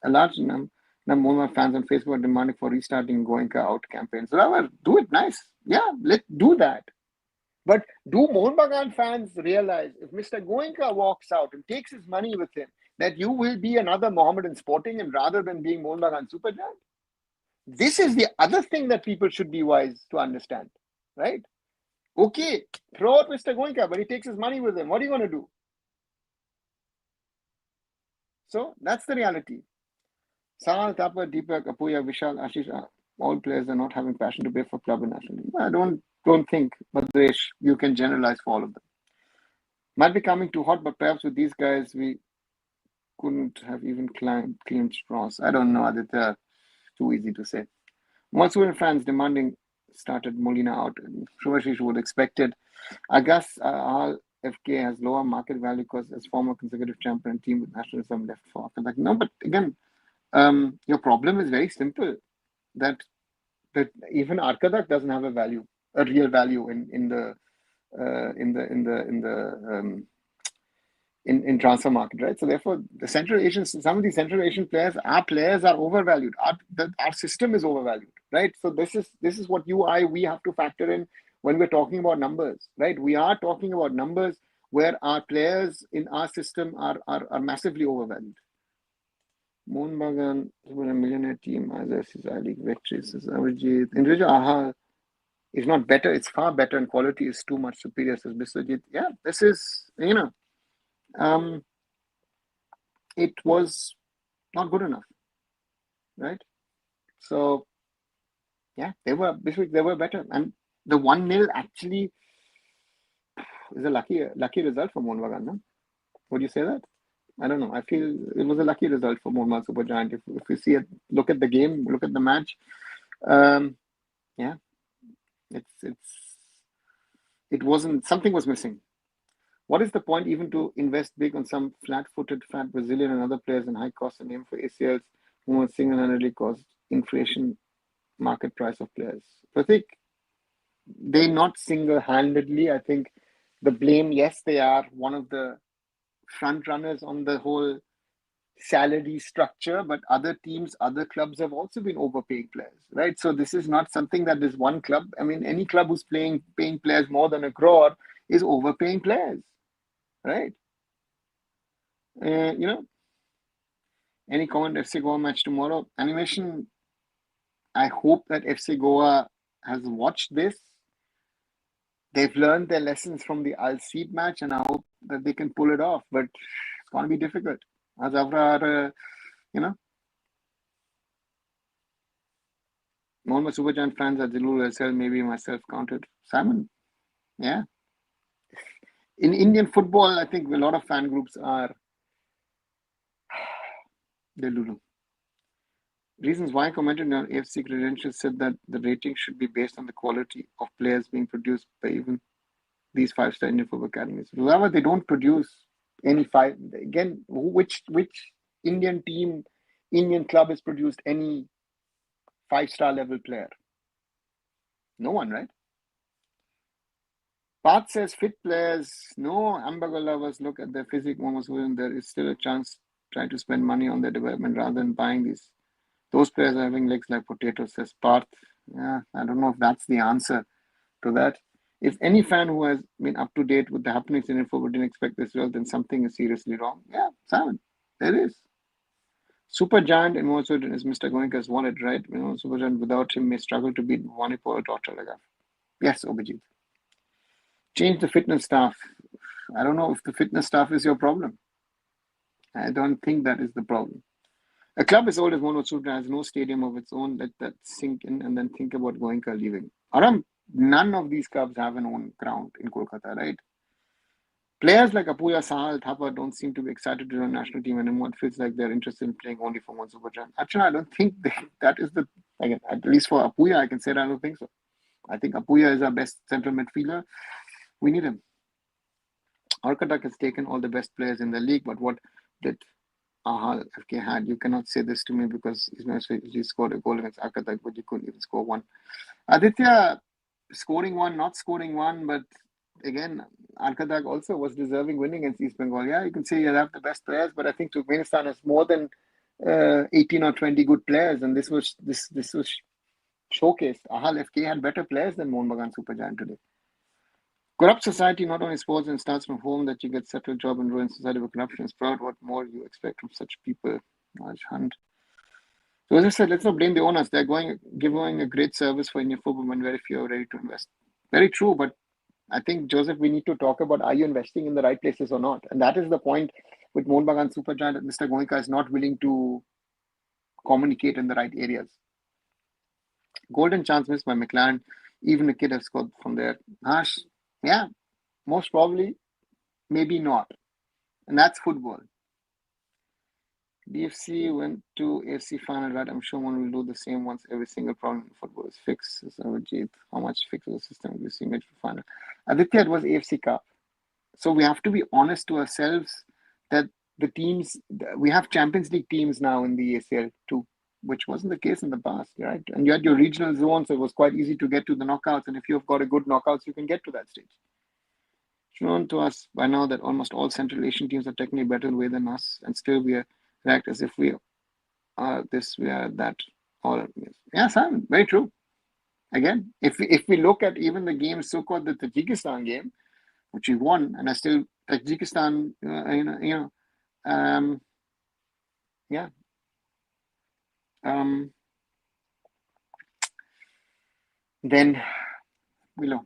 a large number of Mohun fans on Facebook are demanding for restarting Goenka out campaign. So do it nice. Yeah, let's do that. But do Mohun Bagan fans realize if Mr. Goenka walks out and takes his money with him, that you will be another Mohammedan Sporting and rather than being Mohun Bagan Super Giant? This is the other thing that people should be wise to understand, right? Okay, throw out Mr. Goenka, but he takes his money with him. What are you going to do? So that's the reality. Sal, Tapa, Deepak, Apuya, Vishal, Ashish, all players are not having passion to play for club and national team. I don't think, Bhadresh, you can generalize for all of them. Might be coming too hot, but perhaps with these guys, we couldn't have even cleaned straws. I don't know, Aditya. Too easy to say. Monsoon fans demanding started Molina out. Shubhashish would expect it. I guess Ahal FK has lower market value because as former consecutive champion team with nationalism left for after that. No, but again, your problem is very simple. That even Arkadak doesn't have a real value in transfer market, right? So therefore, some of these Central Asian players, our players are overvalued. Our system is overvalued, right? So this is what we have to factor in when we're talking about numbers, right? We are talking about numbers where our players in our system are massively overvalued. Mohun Bagan, a millionaire team, as I league victories, individual Ahal is not better, it's far better, and quality is too much superior, says Biswajit. Yeah, this is, it was not good enough, right? So, yeah, this week they were better. And the 1-0 actually is a lucky result for Mohun Bagan, no? Would you say that? I don't know. I feel it was a lucky result for Mohun Bagan Super Giant. If you see it, look at the game, look at the match. Yeah, it wasn't, something was missing. What is the point even to invest big on some flat-footed, fat Brazilian and other players in high cost and aim for ACLs who will single-handedly cause inflation market price of players? Pratik, they not single-handedly. I think the blame, yes, they are one of the front runners on the whole salary structure, but other teams, other clubs have also been overpaying players, right? So this is not something that is one club. I mean, any club who's paying players more than 1 crore is overpaying players, right? Any comment FC Goa match tomorrow? Animation, I hope that FC Goa has watched this. They've learned their lessons from the Al Seed match, and I hope that they can pull it off, but it's going to be difficult. As Avra, Mohammed Superjan fans at Zilul SL, maybe myself counted. Simon, yeah. In Indian football, I think a lot of fan groups are Delulu. Reasons why commented on AFC credentials said that the rating should be based on the quality of players being produced by even these five-star Indian football academies. However, they don't produce any five. Again, which Indian team, Indian club has produced any five-star level player? No one, right? Path says fit players, no hamburger lovers look at their physique moments when there is still a chance trying to spend money on their development rather than buying these. Those players are having legs like potatoes, says Parth. Yeah, I don't know if that's the answer to that. If any fan who has been up to date with the happenings in football didn't expect this result, then something is seriously wrong. Yeah, Simon, there is. Super Giant in Mohun is Mr. Goenka's wallet, right? You know, Super Giant without him may struggle to beat Wanipur or Torchalaga. Yes, Obajit. Change the fitness staff. I don't know if the fitness staff is your problem. I don't think that is the problem. A club as old as Mohun has no stadium of its own. Let that sink in and then think about Goenka leaving. Aram, none of these clubs have an own ground in Kolkata, right? Players like Apuya, Sahal, Thapa don't seem to be excited to join national team anymore. It feels like they're interested in playing only for one Super Giant. Actually, I don't think that is the, again, at least for Apuya, I can say that I don't think so. I think Apuya is our best central midfielder. We need him. Kolkata has taken all the best players in the league, but what did Ahal FK had? You cannot say this to me because he scored a goal against Arkatak, but you couldn't even score one. Aditya scoring one, not scoring one, but again, Arkatak also was deserving winning against East Bengal. Yeah, you can say you have the best players, but I think Turkmenistan has more than 18 or 20 good players, and this was showcased. Ahal FK had better players than Mohun Bagan Super Giant today. Corrupt society not only sports and starts from home that you get settled job and ruin society with corruption is proud. What more you expect from such people? Raj Hunt. So as I said, let's not blame the owners. They're giving a great service for Indian football when very few are ready to invest. Very true, but I think, Joseph, we need to talk about are you investing in the right places or not? And that is the point with Mohun Bagan Super Giant that Mr. Goenka is not willing to communicate in the right areas. Golden chance missed by McLaren. Even a kid has scored from there. Harsh, yeah, most probably, maybe not. And that's football. DFC went to AFC final, right? I'm sure one will do the same once every single problem in football is fixed. So, how much fix the system will you see made for final? Aditya, it was AFC Cup. So we have to be honest to ourselves that the teams, we have Champions League teams now in the ACL too, which wasn't the case in the past, right? And you had your regional zone, so it was quite easy to get to the knockouts. And if you've got a good knockouts, you can get to that stage. It's known to us by now that almost all Central Asian teams are technically better way than us, and still we react as if we are this, we are that. All yeah, Simon, very true. Again, if we look at even the game, so-called the Tajikistan game, which we won, and I still Tajikistan, yeah. Then below.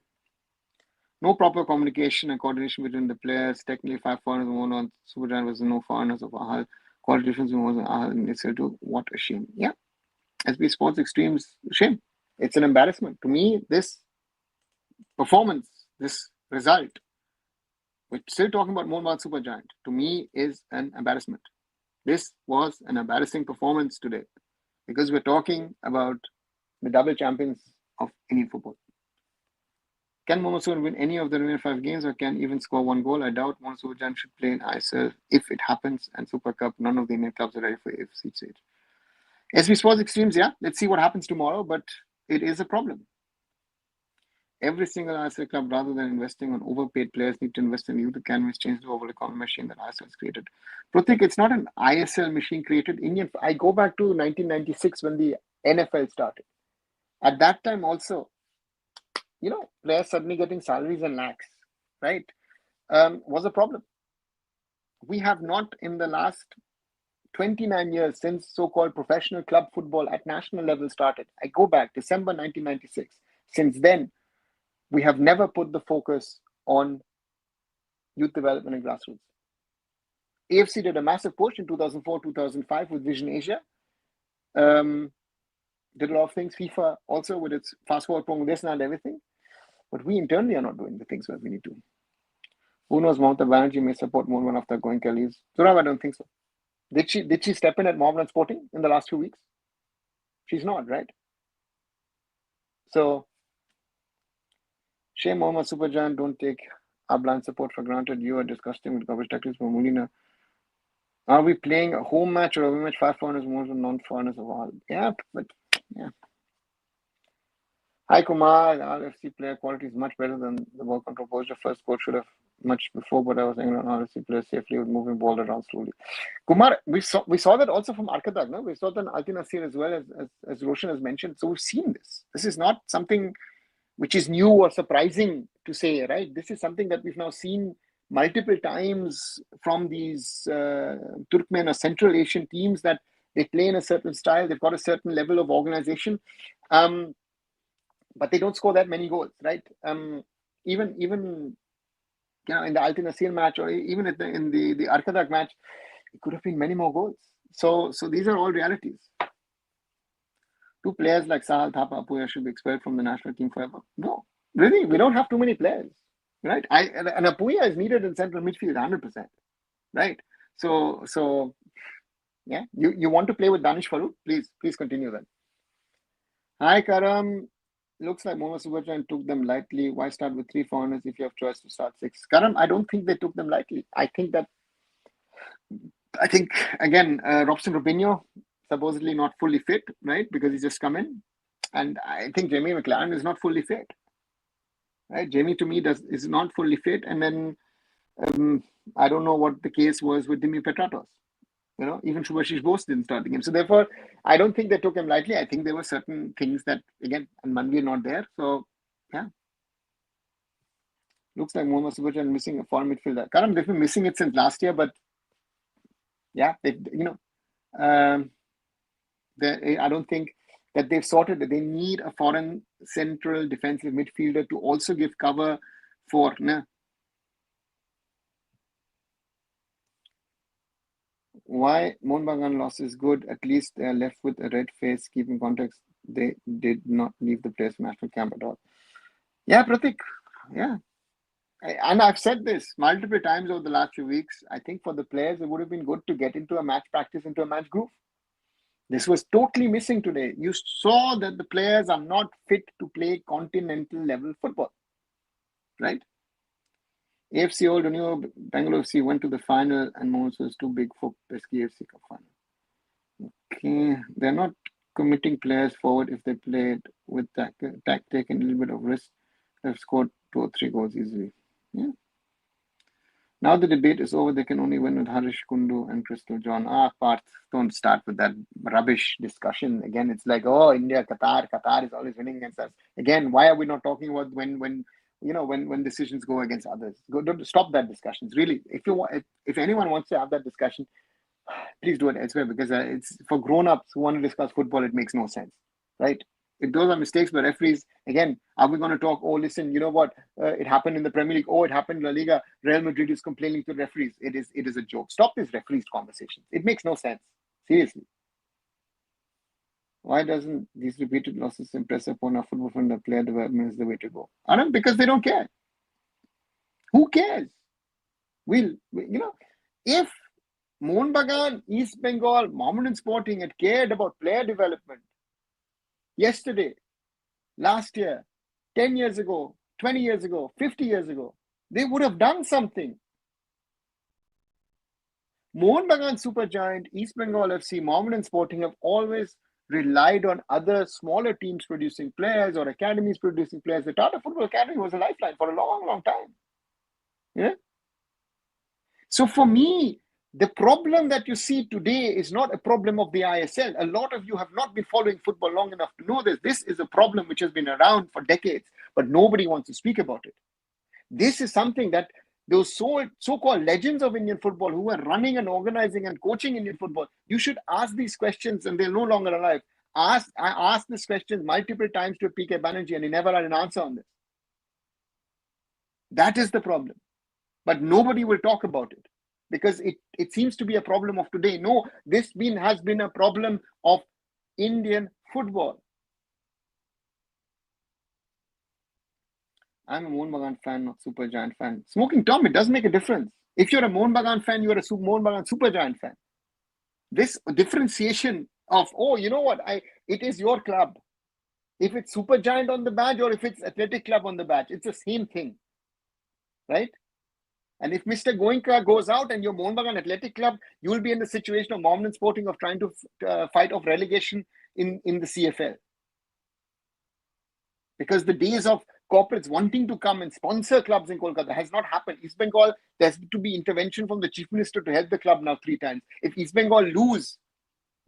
No proper communication and coordination between the players. Technically, 5 foreigners won on Super Giant was no foreigners of Ahal. Quality difference was Ahal in itself too. What a shame. Yeah. SB Sports Extremes, shame. It's an embarrassment. To me, this performance, this result, we're still talking about Mohun Bagan Super Giant, to me is an embarrassment. This was an embarrassing performance today because we're talking about the double champions of Indian football. Can Mohun win any of the remaining 5 games or can even score 1 goal? I doubt Mohun Super Giant should play in ISL if it happens, and Super Cup, none of the Indian clubs are ready for AFC stage. SB Sports Extremes, yeah, let's see what happens tomorrow, but it is a problem. Every single ISL club, rather than investing on overpaid players, need to invest in youth academies, change the overall economic machine that ISL has created. Pratik, it's not an ISL machine created. I go back to 1996 when the NFL started. At that time also, players suddenly getting salaries and lakhs, right, was a problem. We have not in the last 29 years since so-called professional club football at national level started. I go back December 1996. Since then, we have never put the focus on youth development and grassroots. AFC did a massive push in 2004, 2005 with Vision Asia. did a lot of things. FIFA also with its fast forward program, this and everything. But we internally are not doing the things that we need to. Who knows, Mamata Banerjee may support Mohun after going Kelly's. Zurav, I don't think so. Did she step in at Mohammedan Sporting in the last 2 weeks? She's not, right? So, Shame Mohammed Supergiant, don't take our blind support for granted. You are disgusting with coverage tactics for Molina. Are we playing a home match or a away match? 5 foreigners, more than non-foreigners of all. Yeah, but yeah. Hi Kumar, the Ahal FC player quality is much better than the ball control post. The first coach should have much before, but I was saying on Ahal FC players safely with moving ball around slowly. Kumar, we saw that also from Arkadag, no? We saw that in Alti Nasir as well as Roshan has mentioned. So we've seen this. This is not something which is new or surprising to say, right? This is something that we've now seen multiple times from these Turkmen or Central Asian teams, that they play in a certain style, they've got a certain level of organization, but they don't score that many goals, right? Even in the Alti Nasir match, or even in the Arkadag match, it could have been many more goals. So these are all realities. 2 players like Sahal, Thapa, Apuya should be expelled from the national team forever. No, really, we don't have too many players, right? And Apuya is needed in central midfield 100%, right? So yeah, you want to play with Danish Farooq? Please continue then. Hi Karam, looks like Mohammed Subhajan took them lightly. Why start with 3 foreigners if you have choice to start 6? Karam, I don't think they took them lightly. I think again, Robson Robinho, supposedly not fully fit, right? Because he's just come in. And I think Jamie McLaren is not fully fit, right? Jamie to me is not fully fit. And then I don't know what the case was with Dimi Petratos. Even Subhashish Bose didn't start the game. So therefore, I don't think they took him lightly. I think there were certain things that, again, and Manvir not there. So, yeah. Looks like Mohammed Subhajan missing a foreign midfielder. Karam, they've been missing it since last year, but yeah, I don't think that they've sorted it. They need a foreign central defensive midfielder to also give cover for. Why Mohun Bagan loss is good? At least they are left with a red face. Keeping context, they did not leave the place national camp at all. Yeah, Pratik. Yeah. And I've said this multiple times over the last few weeks. I think for the players, it would have been good to get into a match practice, into a match groove. This was totally missing today. You saw that the players are not fit to play continental level football, right? AFC Old New Bangalore FC went to the final and Mohun was too big for Pesky AFC Cup final. Okay, they're not committing players forward if they played with tactic and a little bit of risk. They've scored 2 or 3 goals easily. Yeah. Now the debate is over. They can only win with Harish Kundu and Crystal John. Parth, don't start with that rubbish discussion. Again, it's like, oh, India, Qatar is always winning against us. Again, why are we not talking about when decisions go against others? Don't stop that discussion. Really, if anyone wants to have that discussion, please do it elsewhere, because it's for grown-ups who want to discuss football. It makes no sense, right? If those are mistakes by referees, again, are we going to talk, oh, listen, you know what, it happened in the Premier League, oh, it happened in La Liga, Real Madrid is complaining to referees. It is a joke. Stop this referees conversation. It makes no sense. Seriously. Why doesn't these repeated losses impress upon our football fund that player development is the way to go? Because they don't care. Who cares? If Mohun Bagan, East Bengal, Mohammedan Sporting had cared about player development yesterday, last year, 10 years ago, 20 years ago, 50 years ago, they would have done something. Mohun Bagan Supergiant, East Bengal FC, Mohammedan Sporting have always relied on other smaller teams producing players or academies producing players. The Tata Football Academy was a lifeline for a long, long time. Yeah. So for me, the problem that you see today is not a problem of the ISL. A lot of you have not been following football long enough to know this. This is a problem which has been around for decades, but nobody wants to speak about it. This is something that those so-called legends of Indian football who are running and organizing and coaching Indian football, you should ask these questions, and they're no longer alive. I asked this question multiple times to PK Banerjee, and he never had an answer on this. That is the problem. But nobody will talk about it, because it seems to be a problem of today. No, this has been a problem of Indian football. I'm a Mohun Bagan fan, not Super Giant fan. Smoking Tom, it does make a difference. If you're a Mohun Bagan fan, you're a Mohun Bagan Super Giant fan. This differentiation of, oh, you know what, it is your club. If it's Super Giant on the badge or if it's Athletic Club on the badge, it's the same thing, right? And if Mr. Goenka goes out and you're Mohun Bagan Athletic Club, you will be in the situation of Mohammedan Sporting of trying to fight off relegation in the CFL. Because the days of corporates wanting to come and sponsor clubs in Kolkata has not happened. East Bengal, there's to be intervention from the Chief Minister to help the club now 3 times. If East Bengal lose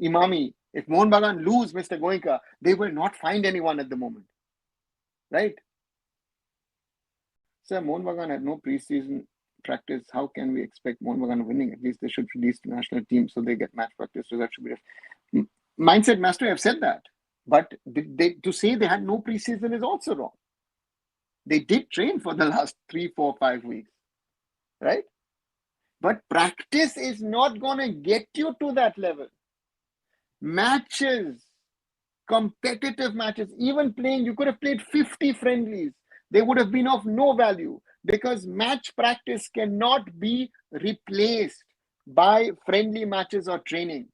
Imami, if Mohun Bagan lose Mr. Goenka, they will not find anyone at the moment. Right? Sir, Mohun Bagan had no preseason practice. How can we expect Mohun Bagan winning? At least they should release the national team so they get match practice. So that should be Mindset Master have said that. But to say they had no preseason is also wrong. They did train for the last 3, 4, 5 weeks, right? But practice is not going to get you to that level. Matches, competitive matches, even playing, you could have played 50 friendlies. They would have been of no value because match practice cannot be replaced by friendly matches or training.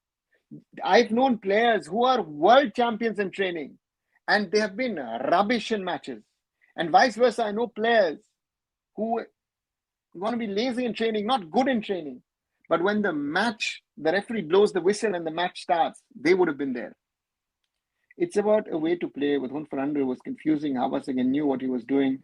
I've known players who are world champions in training and they have been rubbish in matches. And vice versa, I know players who want to be lazy in training, not good in training. But when the referee blows the whistle and the match starts, they would have been there. It's about a way to play. With Hun Fernando was confusing. Havas again knew what he was doing,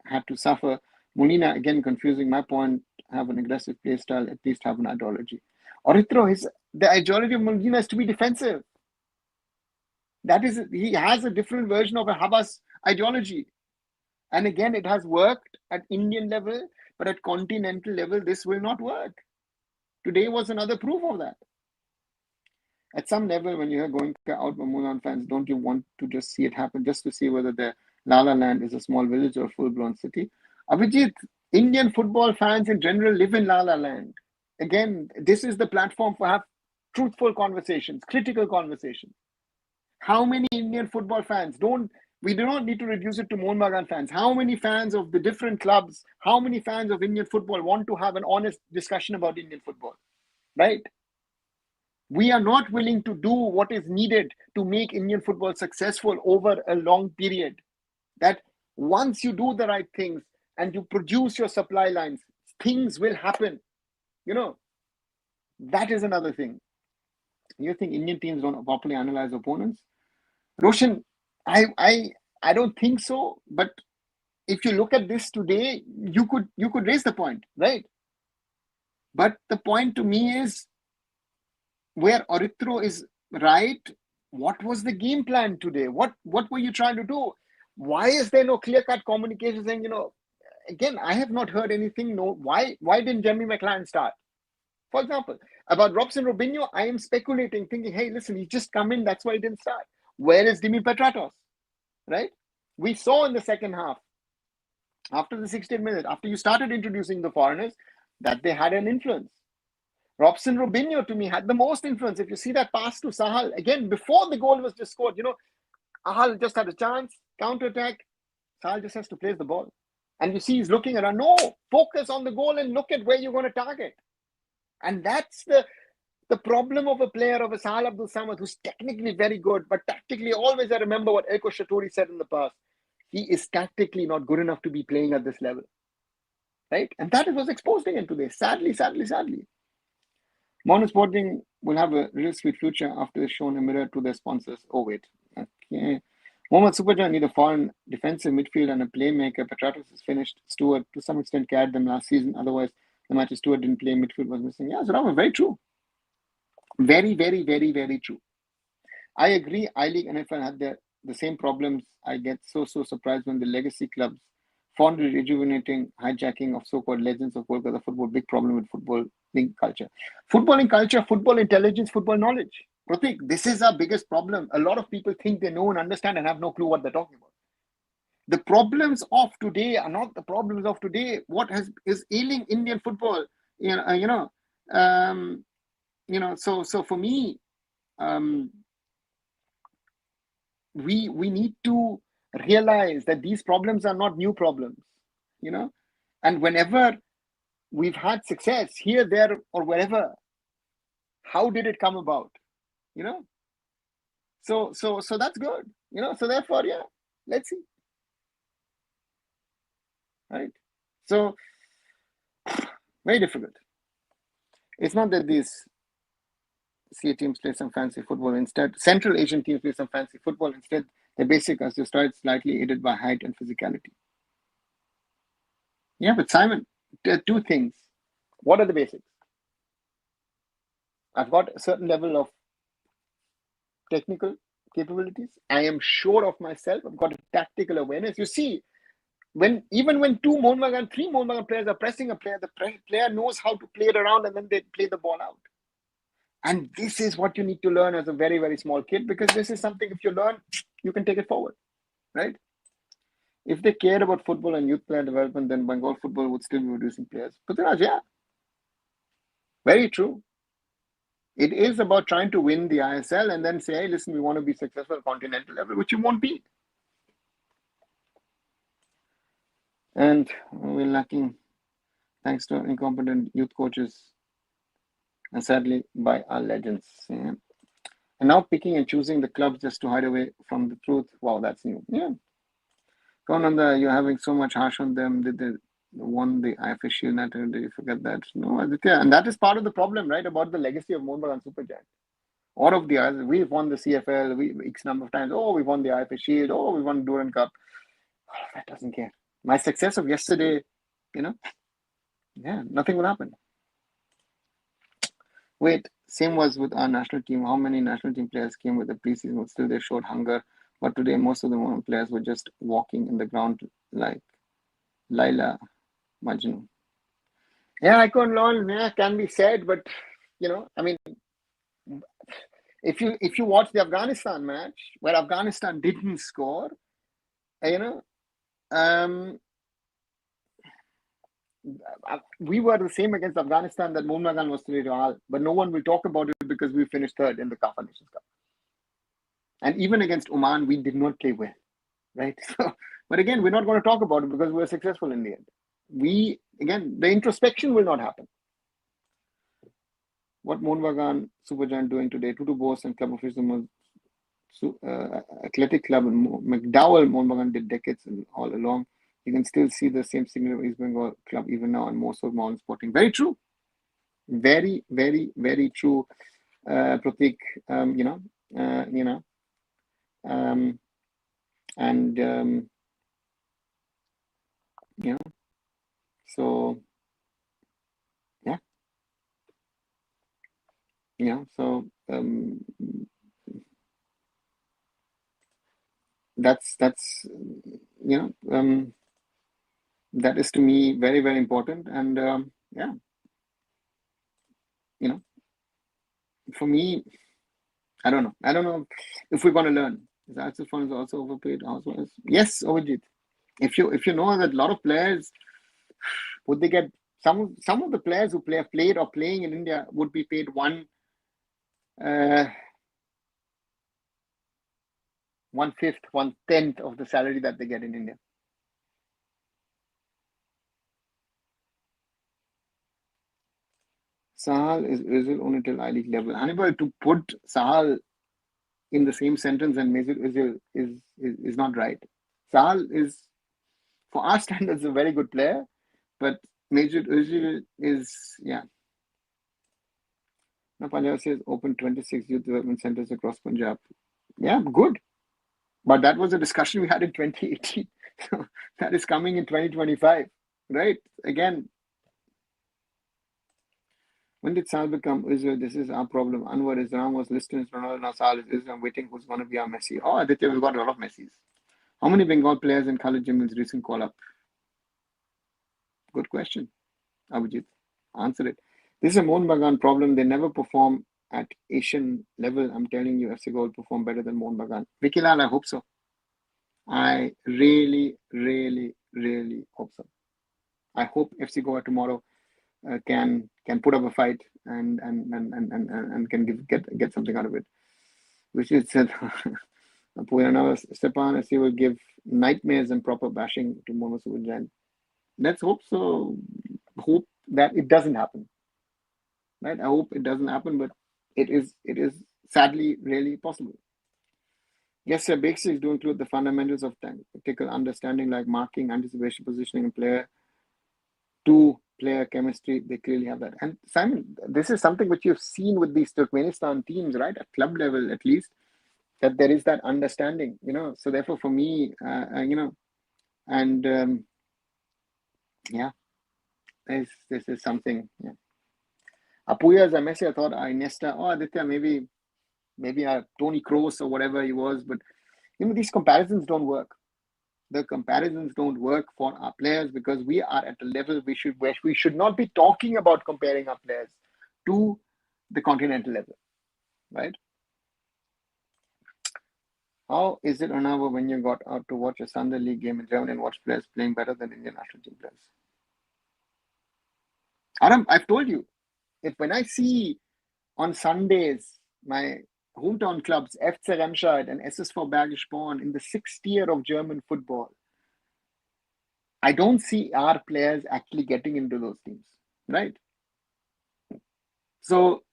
had to suffer. Molina again confusing. My point, have an aggressive play style, at least have an ideology. Orithro, the ideology of Molina is to be defensive. That is, he has a different version of a Havas ideology. And again, it has worked at Indian level, but at continental level, this will not work. Today was another proof of that. At some level, when you are going out for Mulan fans, don't you want to just see it happen, just to see whether the La La Land is a small village or a full-blown city? Abhijit, Indian football fans in general live in La La Land. Again, this is the platform for have truthful conversations, critical conversations. How many Indian football fans we do not need to reduce it to Mohun Bagan fans. How many fans of the different clubs, how many fans of Indian football want to have an honest discussion about Indian football, right? We are not willing to do what is needed to make Indian football successful over a long period. That once you do the right things and you produce your supply lines, things will happen. That is another thing. You think Indian teams don't properly analyze opponents? Roshan, I don't think so. But if you look at this today, you could raise the point, right? But the point to me is where Orithro is right. What was the game plan today? What were you trying to do? Why is there no clear-cut communication saying, again, I have not heard anything. No, why didn't Jeremy McLaren start? For example, about Robson Robinho, I am speculating, thinking, hey, listen, he just come in, that's why he didn't start. Where is Dimi Petratos? Right? We saw in the second half, after the 16th minute, after you started introducing the foreigners, that they had an influence. Robson Robinho, to me, had the most influence. If you see that pass to Sahal, again, before the goal was just scored, Ahal just had a chance, counter-attack. Sahal just has to place the ball. And you see he's looking around. No, focus on the goal and look at where you're going to target. And that's the problem of a player of a Sahal Abdul Samad, who's technically very good, but tactically, always I remember what Elko Chaudhuri said in the past. He is tactically not good enough to be playing at this level. Right? And that was exposed again today. Sadly. Mohun Sporting will have a real sweet future after they've shown a mirror to their sponsors. Oh, wait. Okay. Mohammad Superjan need a foreign defensive midfield and a playmaker. Petratos is finished. Stewart, to some extent, carried them last season. Otherwise, the match Stewart didn't play, midfield was missing. Yeah, so very true. Very, very, very, very true. I agree. I-League and NFL had the same problems. I get so surprised when the legacy clubs fondly rejuvenating hijacking of so-called legends of Kolkata football. Big problem with footballing culture. Footballing culture, football intelligence, football knowledge. Pratik, this is our biggest problem. A lot of people think they know and understand and have no clue what they're talking about. The problems of today are not the problems of today. What is ailing Indian football? So for me, we need to realize that these problems are not new problems, you know, and whenever we've had success here, there, or wherever, how did it come about, you know? So that's good, you know. So therefore, yeah, let's see, right? So very difficult. It's not that these CA teams play some fancy football. Instead, Central Asian teams play some fancy football. Instead, their basic as you started slightly aided by height and physicality. Yeah, but Simon, there are two things. What are the basics? I've got a certain level of technical capabilities. I am sure of myself. I've got a tactical awareness. You see, even when three Mohun Bagan players are pressing a player, the player knows how to play it around, and then they play the ball out. And this is what you need to learn as a very, very small kid, because this is something, if you learn, you can take it forward, right? If they cared about football and youth player development, then Bengal football would still be producing players. Prithviraj, yeah, very true. It is about trying to win the ISL and then say, hey, listen, we want to be successful at continental level, which you won't be. And we're lacking, thanks to incompetent youth coaches, and sadly by our legends. Yeah. And now picking and choosing the clubs just to hide away from the truth. Wow, that's new. Yeah. Konanda, you're having so much harsh on them. Did they won the IFA Shield? Did you forget that? No, Aditya. And that is part of the problem, right? About the legacy of Mohun Bagan Supergiant. All of the others, we've won the CFL, we X number of times. Oh, we won the IFA Shield. Oh, we won Duran Cup. All of that doesn't care. My success of yesterday, you know, yeah, nothing will happen. Wait, same was with our national team. How many national team players came with the preseason, but still they showed hunger? But today, most of the players were just walking in the ground like Laila Majnu. Yeah, icon lol, yeah, can be said, but you know, I mean, if you watch the Afghanistan match where Afghanistan didn't score, you know, we were the same against Afghanistan that Mohun Bagan was today to Ahal, but no one will talk about it because we finished third in the CAF Nations Cup. And even against Oman, we did not play well, right? So, but again, we're not going to talk about it because we were successful in the end. Again, the introspection will not happen. What Mohun Bagan Supergiant doing today? Tutu Bose and club officials, athletic club and McDowell Mohun Bagan did decades all along. You can still see the same signal of East Bengal club even now, and most of Mohun Sporting. Very true. Very, very, very true, Pratik. So yeah, so that's that is to me very, very important. And yeah, for me, I don't know if we're going to learn. Is Saxophone is also overpaid? Yes, Ovajit. If you know that a lot of players, would they get some of the players who played or playing in India would be paid 1/5, 1/10 of the salary that they get in India. Sahal is Özil only till I League level. Hannibal, to put Sahal in the same sentence and Mesut Özil is not right. Sahal is, for our standards, a very good player, but Mesut Özil is, yeah. Now Punjab says open 26 youth development centers across Punjab. Yeah, good. But that was a discussion we had in 2018. So that is coming in 2025, right? Again, when did Sal become Özil? This is our problem. Anwar is Ramos, Liston is Ronaldo, now Sal is Özil. I'm waiting who's going to be our Messi. Oh, Aditya, we've got a lot of Messis. How many Bengal players in Khalid Jamil's recent call-up? Good question, Abhijit. Answer it. This is a Mohun Bagan problem. They never perform at Asian level. I'm telling you, FC Goa will perform better than Mohun Bagan. Vicky Lal, I hope so. I really, really, really hope so. I hope FC Goa tomorrow can put up a fight and can get something out of it. Which is said, Stepan, FC will give nightmares and proper bashing to Mono Sujan. Let's hope so. Hope that it doesn't happen. Right? I hope it doesn't happen, but it is sadly really possible. Yes, sir. Basics do include the fundamentals of tactical understanding like marking, anticipation, positioning, and player chemistry. They clearly have that. And Simon, this is something which you've seen with these Turkmenistan teams, right? At club level, at least, that there is that understanding, So therefore, for me, and yeah, this is something. Yeah. Apuya, as I mentioned, I thought Iniesta, Aditya, maybe Tony Kroos or whatever he was, but these comparisons don't work. The comparisons don't work for our players because we are at a level where we should not be talking about comparing our players to the continental level, right? How is it, Arunava, when you got out to watch a Sunday League game in Germany and watch players playing better than Indian national team players? Aram, I've told you, when I see on Sundays my hometown clubs, FC Remscheid and SSV Bergisch Born in the 6th tier of German football, I don't see our players actually getting into those teams, right? So,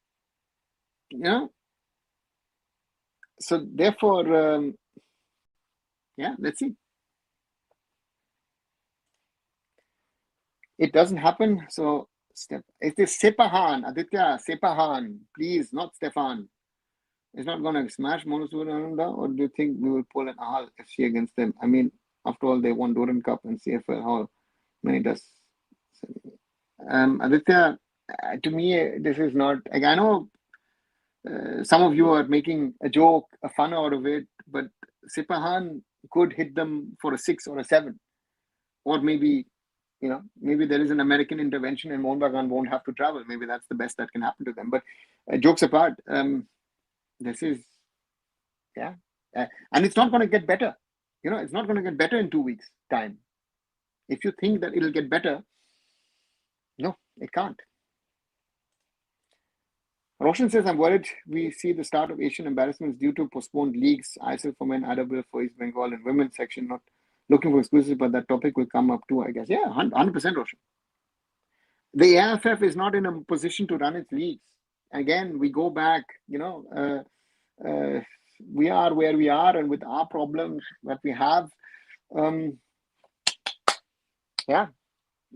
so therefore, let's see. It doesn't happen. So, it is Sepahan, Aditya, Sepahan, please, not Stefan. It's not going to smash Monosur, or do you think we will pull an Ahal FC against them? I mean, after all, they won Doran Cup and CFL. How many does? Aditya, to me, this is not. I know some of you are making a joke, a fun out of it, but Sepahan could hit them for a 6 or a 7, or maybe maybe there is an American intervention and Mohun Bagan won't have to travel. Maybe that's the best that can happen to them. But jokes apart, this is, and it's not going to get better. It's not going to get better in 2 weeks' time. If you think that it'll get better, no, it can't. Roshan says, I'm worried we see the start of Asian embarrassments due to postponed leagues, ISL for men, IWF for East Bengal, and women's section. Not looking for excuses, but that topic will come up too, I guess. Yeah, 100% Roshan. The AFF is not in a position to run its leagues. Again, we go back, we are where we are, and with our problems that we have, the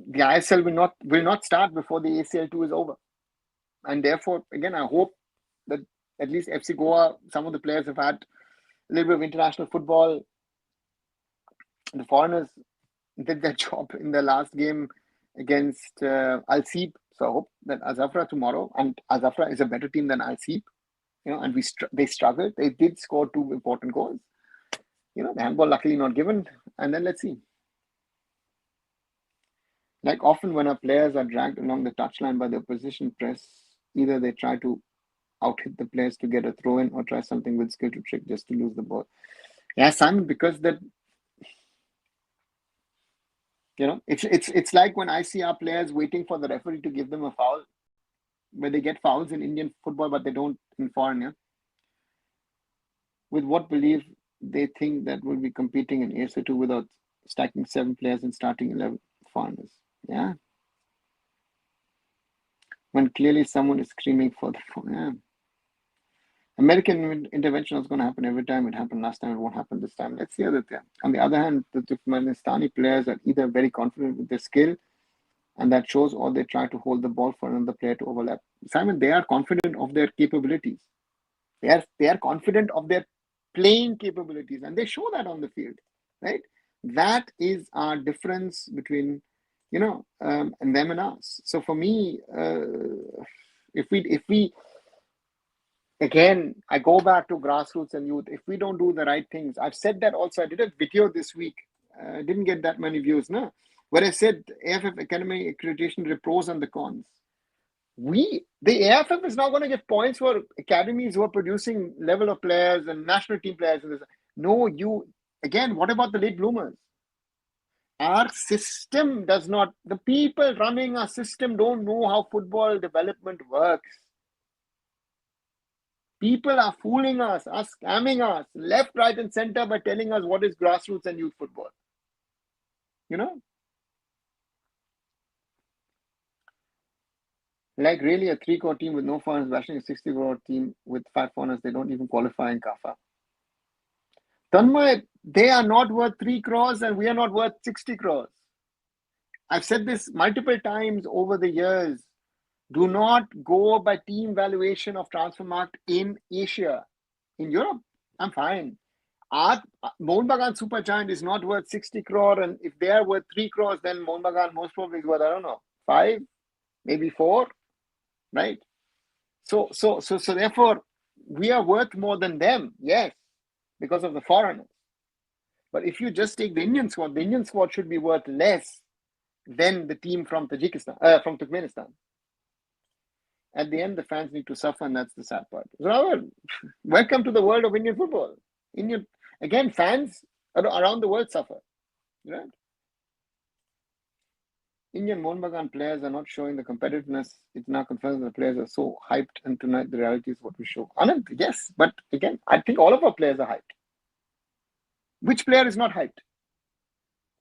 ISL will not start before the ACL2 is over. And therefore, again, I hope that at least FC Goa, some of the players have had a little bit of international football. The foreigners did their job in the last game against Al Seep. So I hope that Azafra tomorrow, and Azafra is a better team than Al Seep, and they struggled. They did score 2 important goals. The handball luckily not given. And then let's see. Like often when our players are dragged along the touchline by the opposition press, either they try to out-hit the players to get a throw-in or try something with skill to trick just to lose the ball. Yeah, Simon, because that, it's like when I see our players waiting for the referee to give them a foul, where they get fouls in Indian football, but they don't in foreign. Yeah? With what belief they think that will be competing in ASA2 without stacking 7 players and starting 11 foreigners. Yeah. When clearly someone is screaming for the phone. Yeah. American intervention is going to happen every time. It happened last time. It won't happen this time. Let's see how that. On the other hand, the Turkmenistani players are either very confident with their skill, and that shows, or they try to hold the ball for another player to overlap. Simon, they are confident of their capabilities. They are confident of their playing capabilities, and they show that on the field, right? That is our difference between, and them and us. So for me, if we again, I go back to grassroots and youth. If we don't do the right things, I've said that also. I did a video this week. Didn't get that many views, no? Where I said AFF Academy accreditation, the pros and the cons. The AFF is not going to give points for academies who are producing level of players and national team players. No, again, what about the late bloomers? Our system does not, the people running our system don't know how football development works. People are fooling us, are scamming us, left, right, and center by telling us what is grassroots and youth football. You know? Like really a 3-crore team with no foreigners bashing a 60-crore team with 5 foreigners, they don't even qualify in CAFA. Tanmay, they are not worth 3 crores and we are not worth 60 crores. I've said this multiple times over the years. Do not go by team valuation of Transfermarkt in Asia. In Europe, I'm fine. Our Mohun Bagan Supergiant is not worth 60 crore, and if they are worth 3 crores, then Mohun Bagan most probably is worth, I don't know, 5, maybe 4, right? So therefore, we are worth more than them, yes, because of the foreigners. But if you just take the Indian squad should be worth less than the team from from Turkmenistan. At the end, the fans need to suffer, and that's the sad part. So, welcome to the world of Indian football. Fans around the world suffer, right? Indian Mohun Bagan players are not showing the competitiveness. It's now confirmed that the players are so hyped, and tonight the reality is what we show. Anand, yes, but again, I think all of our players are hyped. Which player is not hyped?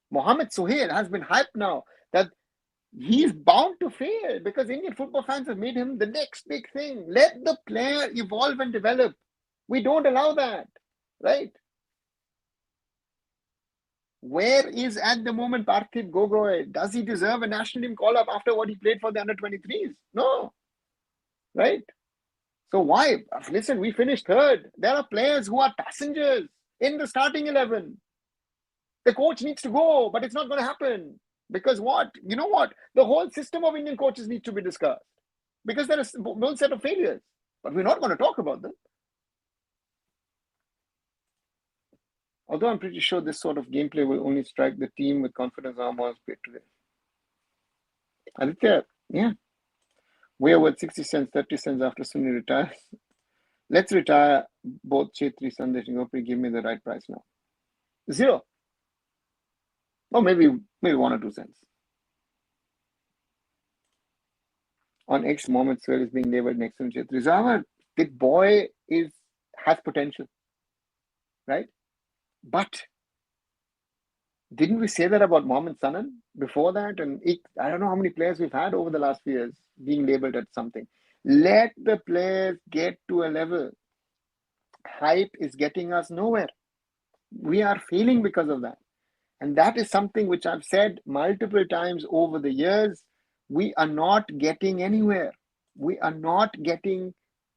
Mohamed Sohail has been hyped now that he's bound to fail because Indian football fans have made him the next big thing. Let the player evolve and develop. We don't allow that, right? Where is at the moment Parthiv Gogoi? Does he deserve a national team call-up after what he played for the under-23s? No, right? So why? Listen, we finished third. There are players who are passengers in the starting 11. The coach needs to go, but it's not going to happen. Because what? You know what? The whole system of Indian coaches needs to be discussed. Because there is no set of failures. But we're not going to talk about them. Although I'm pretty sure this sort of gameplay will only strike the team with confidence our was played today. Aditya, yeah. We are worth 60 cents, 30 cents after Sunni retires. Let's retire both Chetri, Sandesh, and Gopri. Give me the right price now. 0. Or maybe 1 or 2 cents. On X, Mohammed Sohail is being labelled next to Chetri. Zahar, the boy has potential, right? But didn't we say that about Mohammed Sanan before that? And I don't know how many players we've had over the last few years being labelled at something. Let the players get to a level. Hype is getting us nowhere. We are failing because of that. And that is something which I've said multiple times over the years. We are not getting anywhere. We are not getting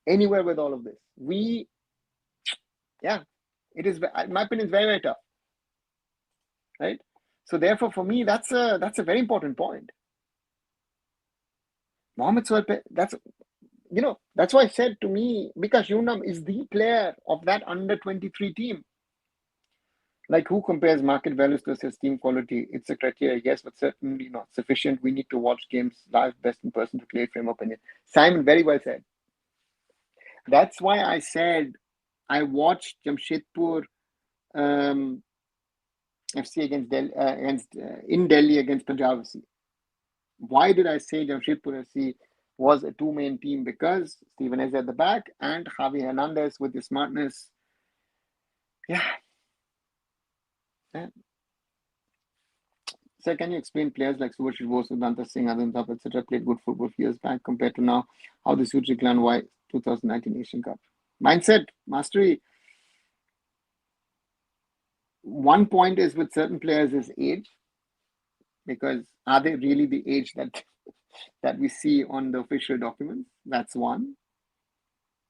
anywhere with all of this. It is, in my opinion, very, very tough. Right? So therefore, for me, that's a very important point. Mohammed Sohail, that's why I said to me, Bikash Yunam is the player of that under-23 team. Like, who compares market values to assess team quality? It's a criteria, yes, but certainly not sufficient. We need to watch games live, best in person to create frame opinion. Simon, very well said. That's why I said I watched Jamshedpur FC in Delhi against Punjab FC. Why did I say Jamshedpur FC was a two-man team? Because Stephen is at the back and Javi Hernandez with his smartness. Yeah. Sir, can you explain players like Subhashish Bose, Vedanta Singh, Arunava, etc. played good football a few years back compared to now? How this huge decline? Why 2019 Asian Cup? Mindset, mastery. One point is with certain players is age, because are they really the age that we see on the official documents? That's one.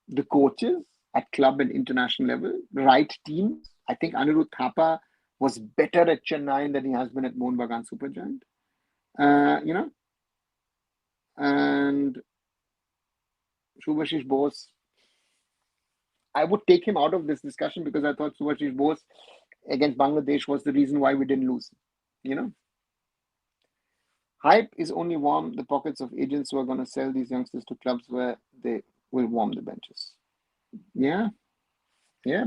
The coaches at club and international level, right teams. I think Anirudh Thapa was better at Chennai than he has been at Mohun Bagan Supergiant. And Subhashish Bose, I would take him out of this discussion because I thought Subhashish Bose against Bangladesh was the reason why we didn't lose. Hype is only warm the pockets of agents who are going to sell these youngsters to clubs where they will warm the benches. Yeah,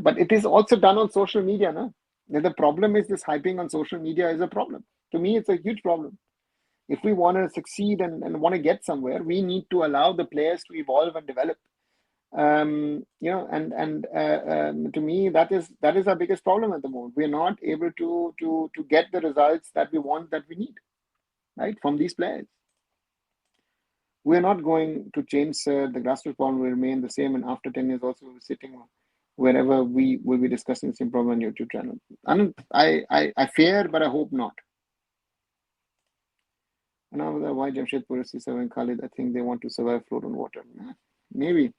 but it is also done on social media, no? The problem is this hyping on social media is a problem. To me, it's a huge problem. If we want to succeed and want to get somewhere, we need to allow the players to evolve and develop. To me, that is our biggest problem at the moment. We're not able to get the results that we want, that we need, right, from these players. We're not going to change. The grassroots problem will remain the same, and after 10 years, also we're sitting wherever we will be discussing the same problem on YouTube channel. I fear, but I hope not. And now, why Jamshedpur is serving Khalid? I think they want to survive, float on water. Maybe.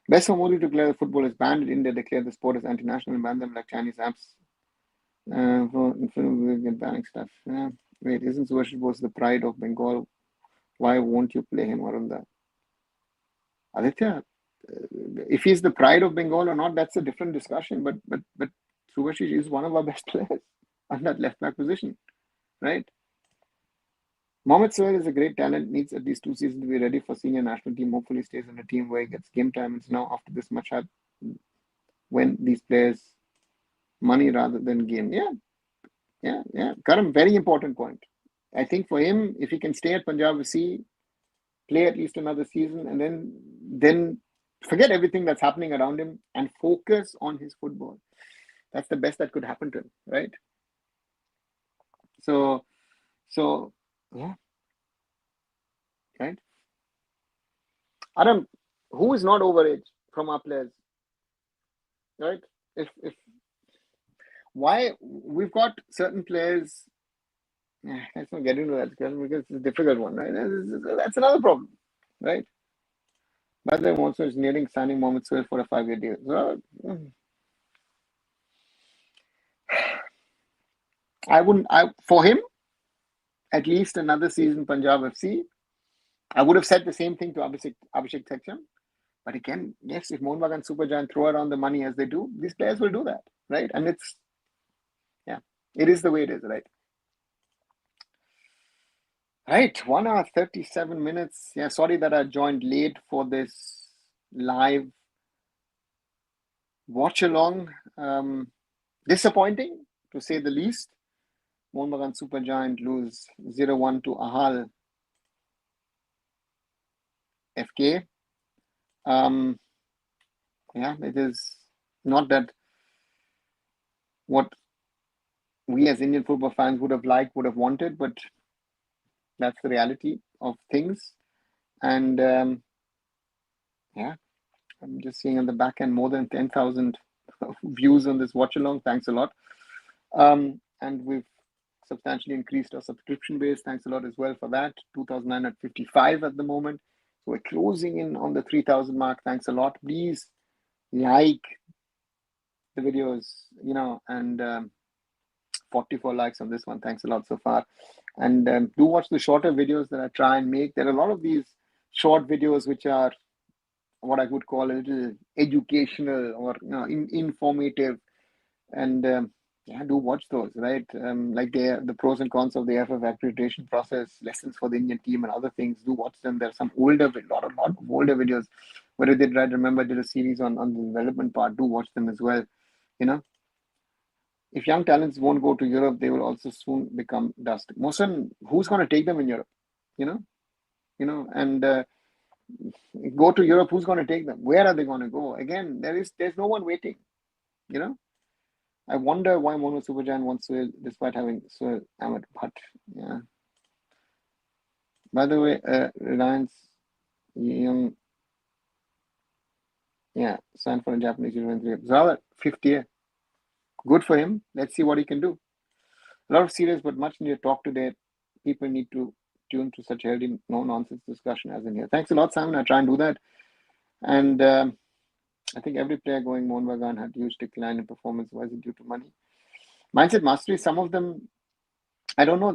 Best for Modi to declare football is banned in India, declare the sport as anti-national and ban them like Chinese apps for banning stuff. Wait, isn't Subhash Bose the pride of Bengal? Why won't you play him, Arunda? Aditya, if he's the pride of Bengal or not, that's a different discussion. But Subhash is one of our best players on that left back position, right? Mohamed Sohail is a great talent, needs at least 2 seasons to be ready for senior national team. Hopefully stays in a team where he gets game time. It's now after this much hype when these players money rather than game. Yeah. Karam, very important point. I think for him, if he can stay at Punjab FC, play at least another season, and then forget everything that's happening around him and focus on his football. That's the best that could happen to him, right? So yeah, right. Adam, who is not overage from our players, right? If why we've got certain players. Let's not get into that because it's a difficult one, right? That's another problem, right? By the way, also is nearing signing Mohamed Sohail for a 5-year deal. So, for him, at least another season Punjab FC. I would have said the same thing to Abhishek Thekcham. But again, yes, if Mohun Bagan Supergiant throw around the money as they do, these players will do that, right? And it is the way it is, right? Right, 1 hour 37 minutes. Yeah, sorry that I joined late for this live watch along. Disappointing to say the least. Mohun Bagan Supergiant lose 0-1 to Ahal FK. It is not that what we as Indian football fans would have liked, would have wanted, but that's the reality of things. And I'm just seeing on the back end more than 10,000 views on this watch along. Thanks a lot. And we've substantially increased our subscription base. Thanks a lot as well for that. 2,955 at the moment. So we're closing in on the 3,000 mark. Thanks a lot. Please like the videos, and 44 likes on this one. Thanks a lot so far. And do watch the shorter videos that I try and make. There are a lot of these short videos which are what I would call a little educational or informative. And do watch those, right? Like the pros and cons of the FF accreditation process, lessons for the Indian team and other things. Do watch them. There are some older, lot of older videos where they did a series on the development part. Do watch them as well. If young talents won't go to Europe, they will also soon become dust. Mohsen, who's going to take them in Europe? And go to Europe, who's going to take them? Where are they going to go? Again, there's no one waiting. I wonder why Mono Supergiant wants Sohail despite having Sohail Ahmed. But yeah. By the way, Reliance Young, signed for a Japanese U23. Zara, 5th year. Good for him. Let's see what he can do. A lot of serious but much needed talk today. People need to tune to such healthy, no nonsense discussion as in here. Thanks a lot, Simon. I try and do that. And I think every player going Mohun Bagan had huge decline in performance. Why is it due to money? Mindset mastery, some of them, I don't know,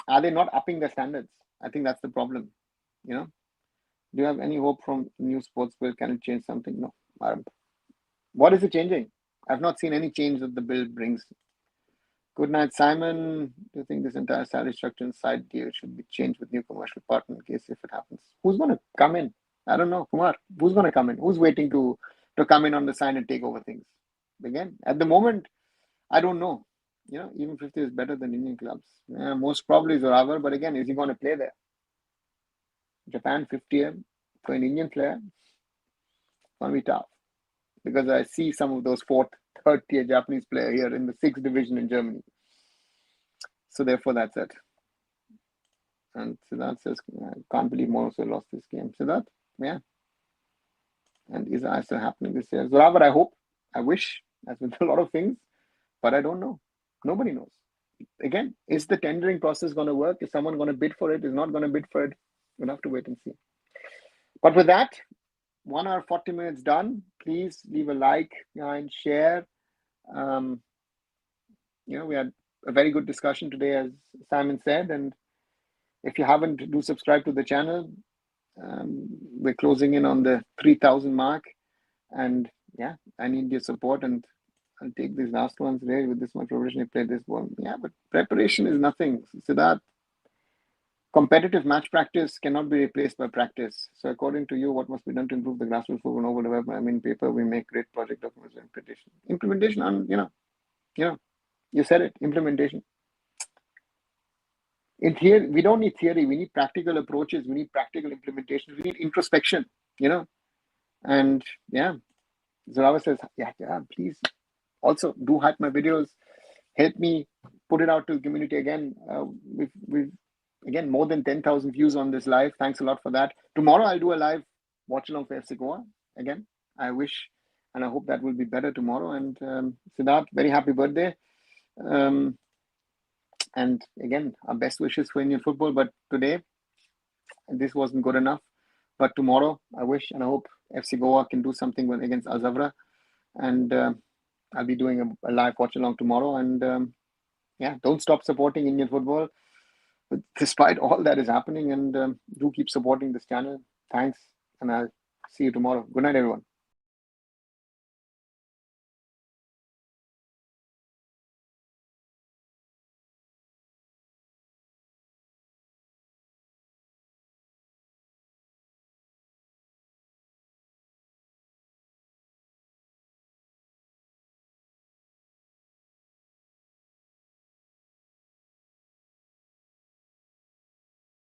are they not upping their standards? I think that's the problem. Do you have any hope from new sports bill? Can it change something? No. What is it changing? I've not seen any change that the bill brings. Good night, Simon. Do you think this entire salary structure and side deal should be changed with new commercial partner in case if it happens? Who's going to come in? I don't know, Kumar. Who's going to come in? Who's waiting to come in on the side and take over things? Again, at the moment, I don't know. Even 50 is better than Indian clubs. Most probably Zoravar, but again, is he going to play there? Japan 50 for an Indian player? going to be tough because I see some of those fourth, third tier Japanese player here in the 6th division in Germany. So therefore, that's it. And Siddharth says, I can't believe Monaco lost this game. Siddharth, yeah. And is also happening this year. Zoravar, I hope, I wish, as with a lot of things, but I don't know. Nobody knows. Again, is the tendering process going to work? Is someone going to bid for it? Is not going to bid for it? We'll have to wait and see. But with that, 1 hour, 40 minutes done. Please leave a like and share. We had a very good discussion today, as Simon said. And if you haven't, do subscribe to the channel. We're closing in on the 3,000 mark. And yeah, I need your support. And I'll take these last ones there with this much preparation. You play this one. Yeah, but preparation is nothing. Siddharth, competitive match practice cannot be replaced by practice. So according to you, what must be done to improve the grassroots football novel development? I mean, paper, we make great project documents and implementation. Implementation on, you said it, implementation. In theory, we don't need theory. We need practical approaches. We need practical implementation. We need introspection, And yeah, Zoravar says, yeah, please also do hype my videos. Help me put it out to the community again. We've again, more than 10,000 views on this live. Thanks a lot for that. Tomorrow, I'll do a live Watchalong for FC Goa. Again, I wish and I hope that will be better tomorrow. And Siddharth, very happy birthday. And again, our best wishes for Indian football. But today, this wasn't good enough. But tomorrow, I wish and I hope FC Goa can do something against Azavra. And I'll be doing a live Watchalong tomorrow. And don't stop supporting Indian football. But despite all that is happening, and do keep supporting this channel. Thanks, and I'll see you tomorrow. Good night, everyone.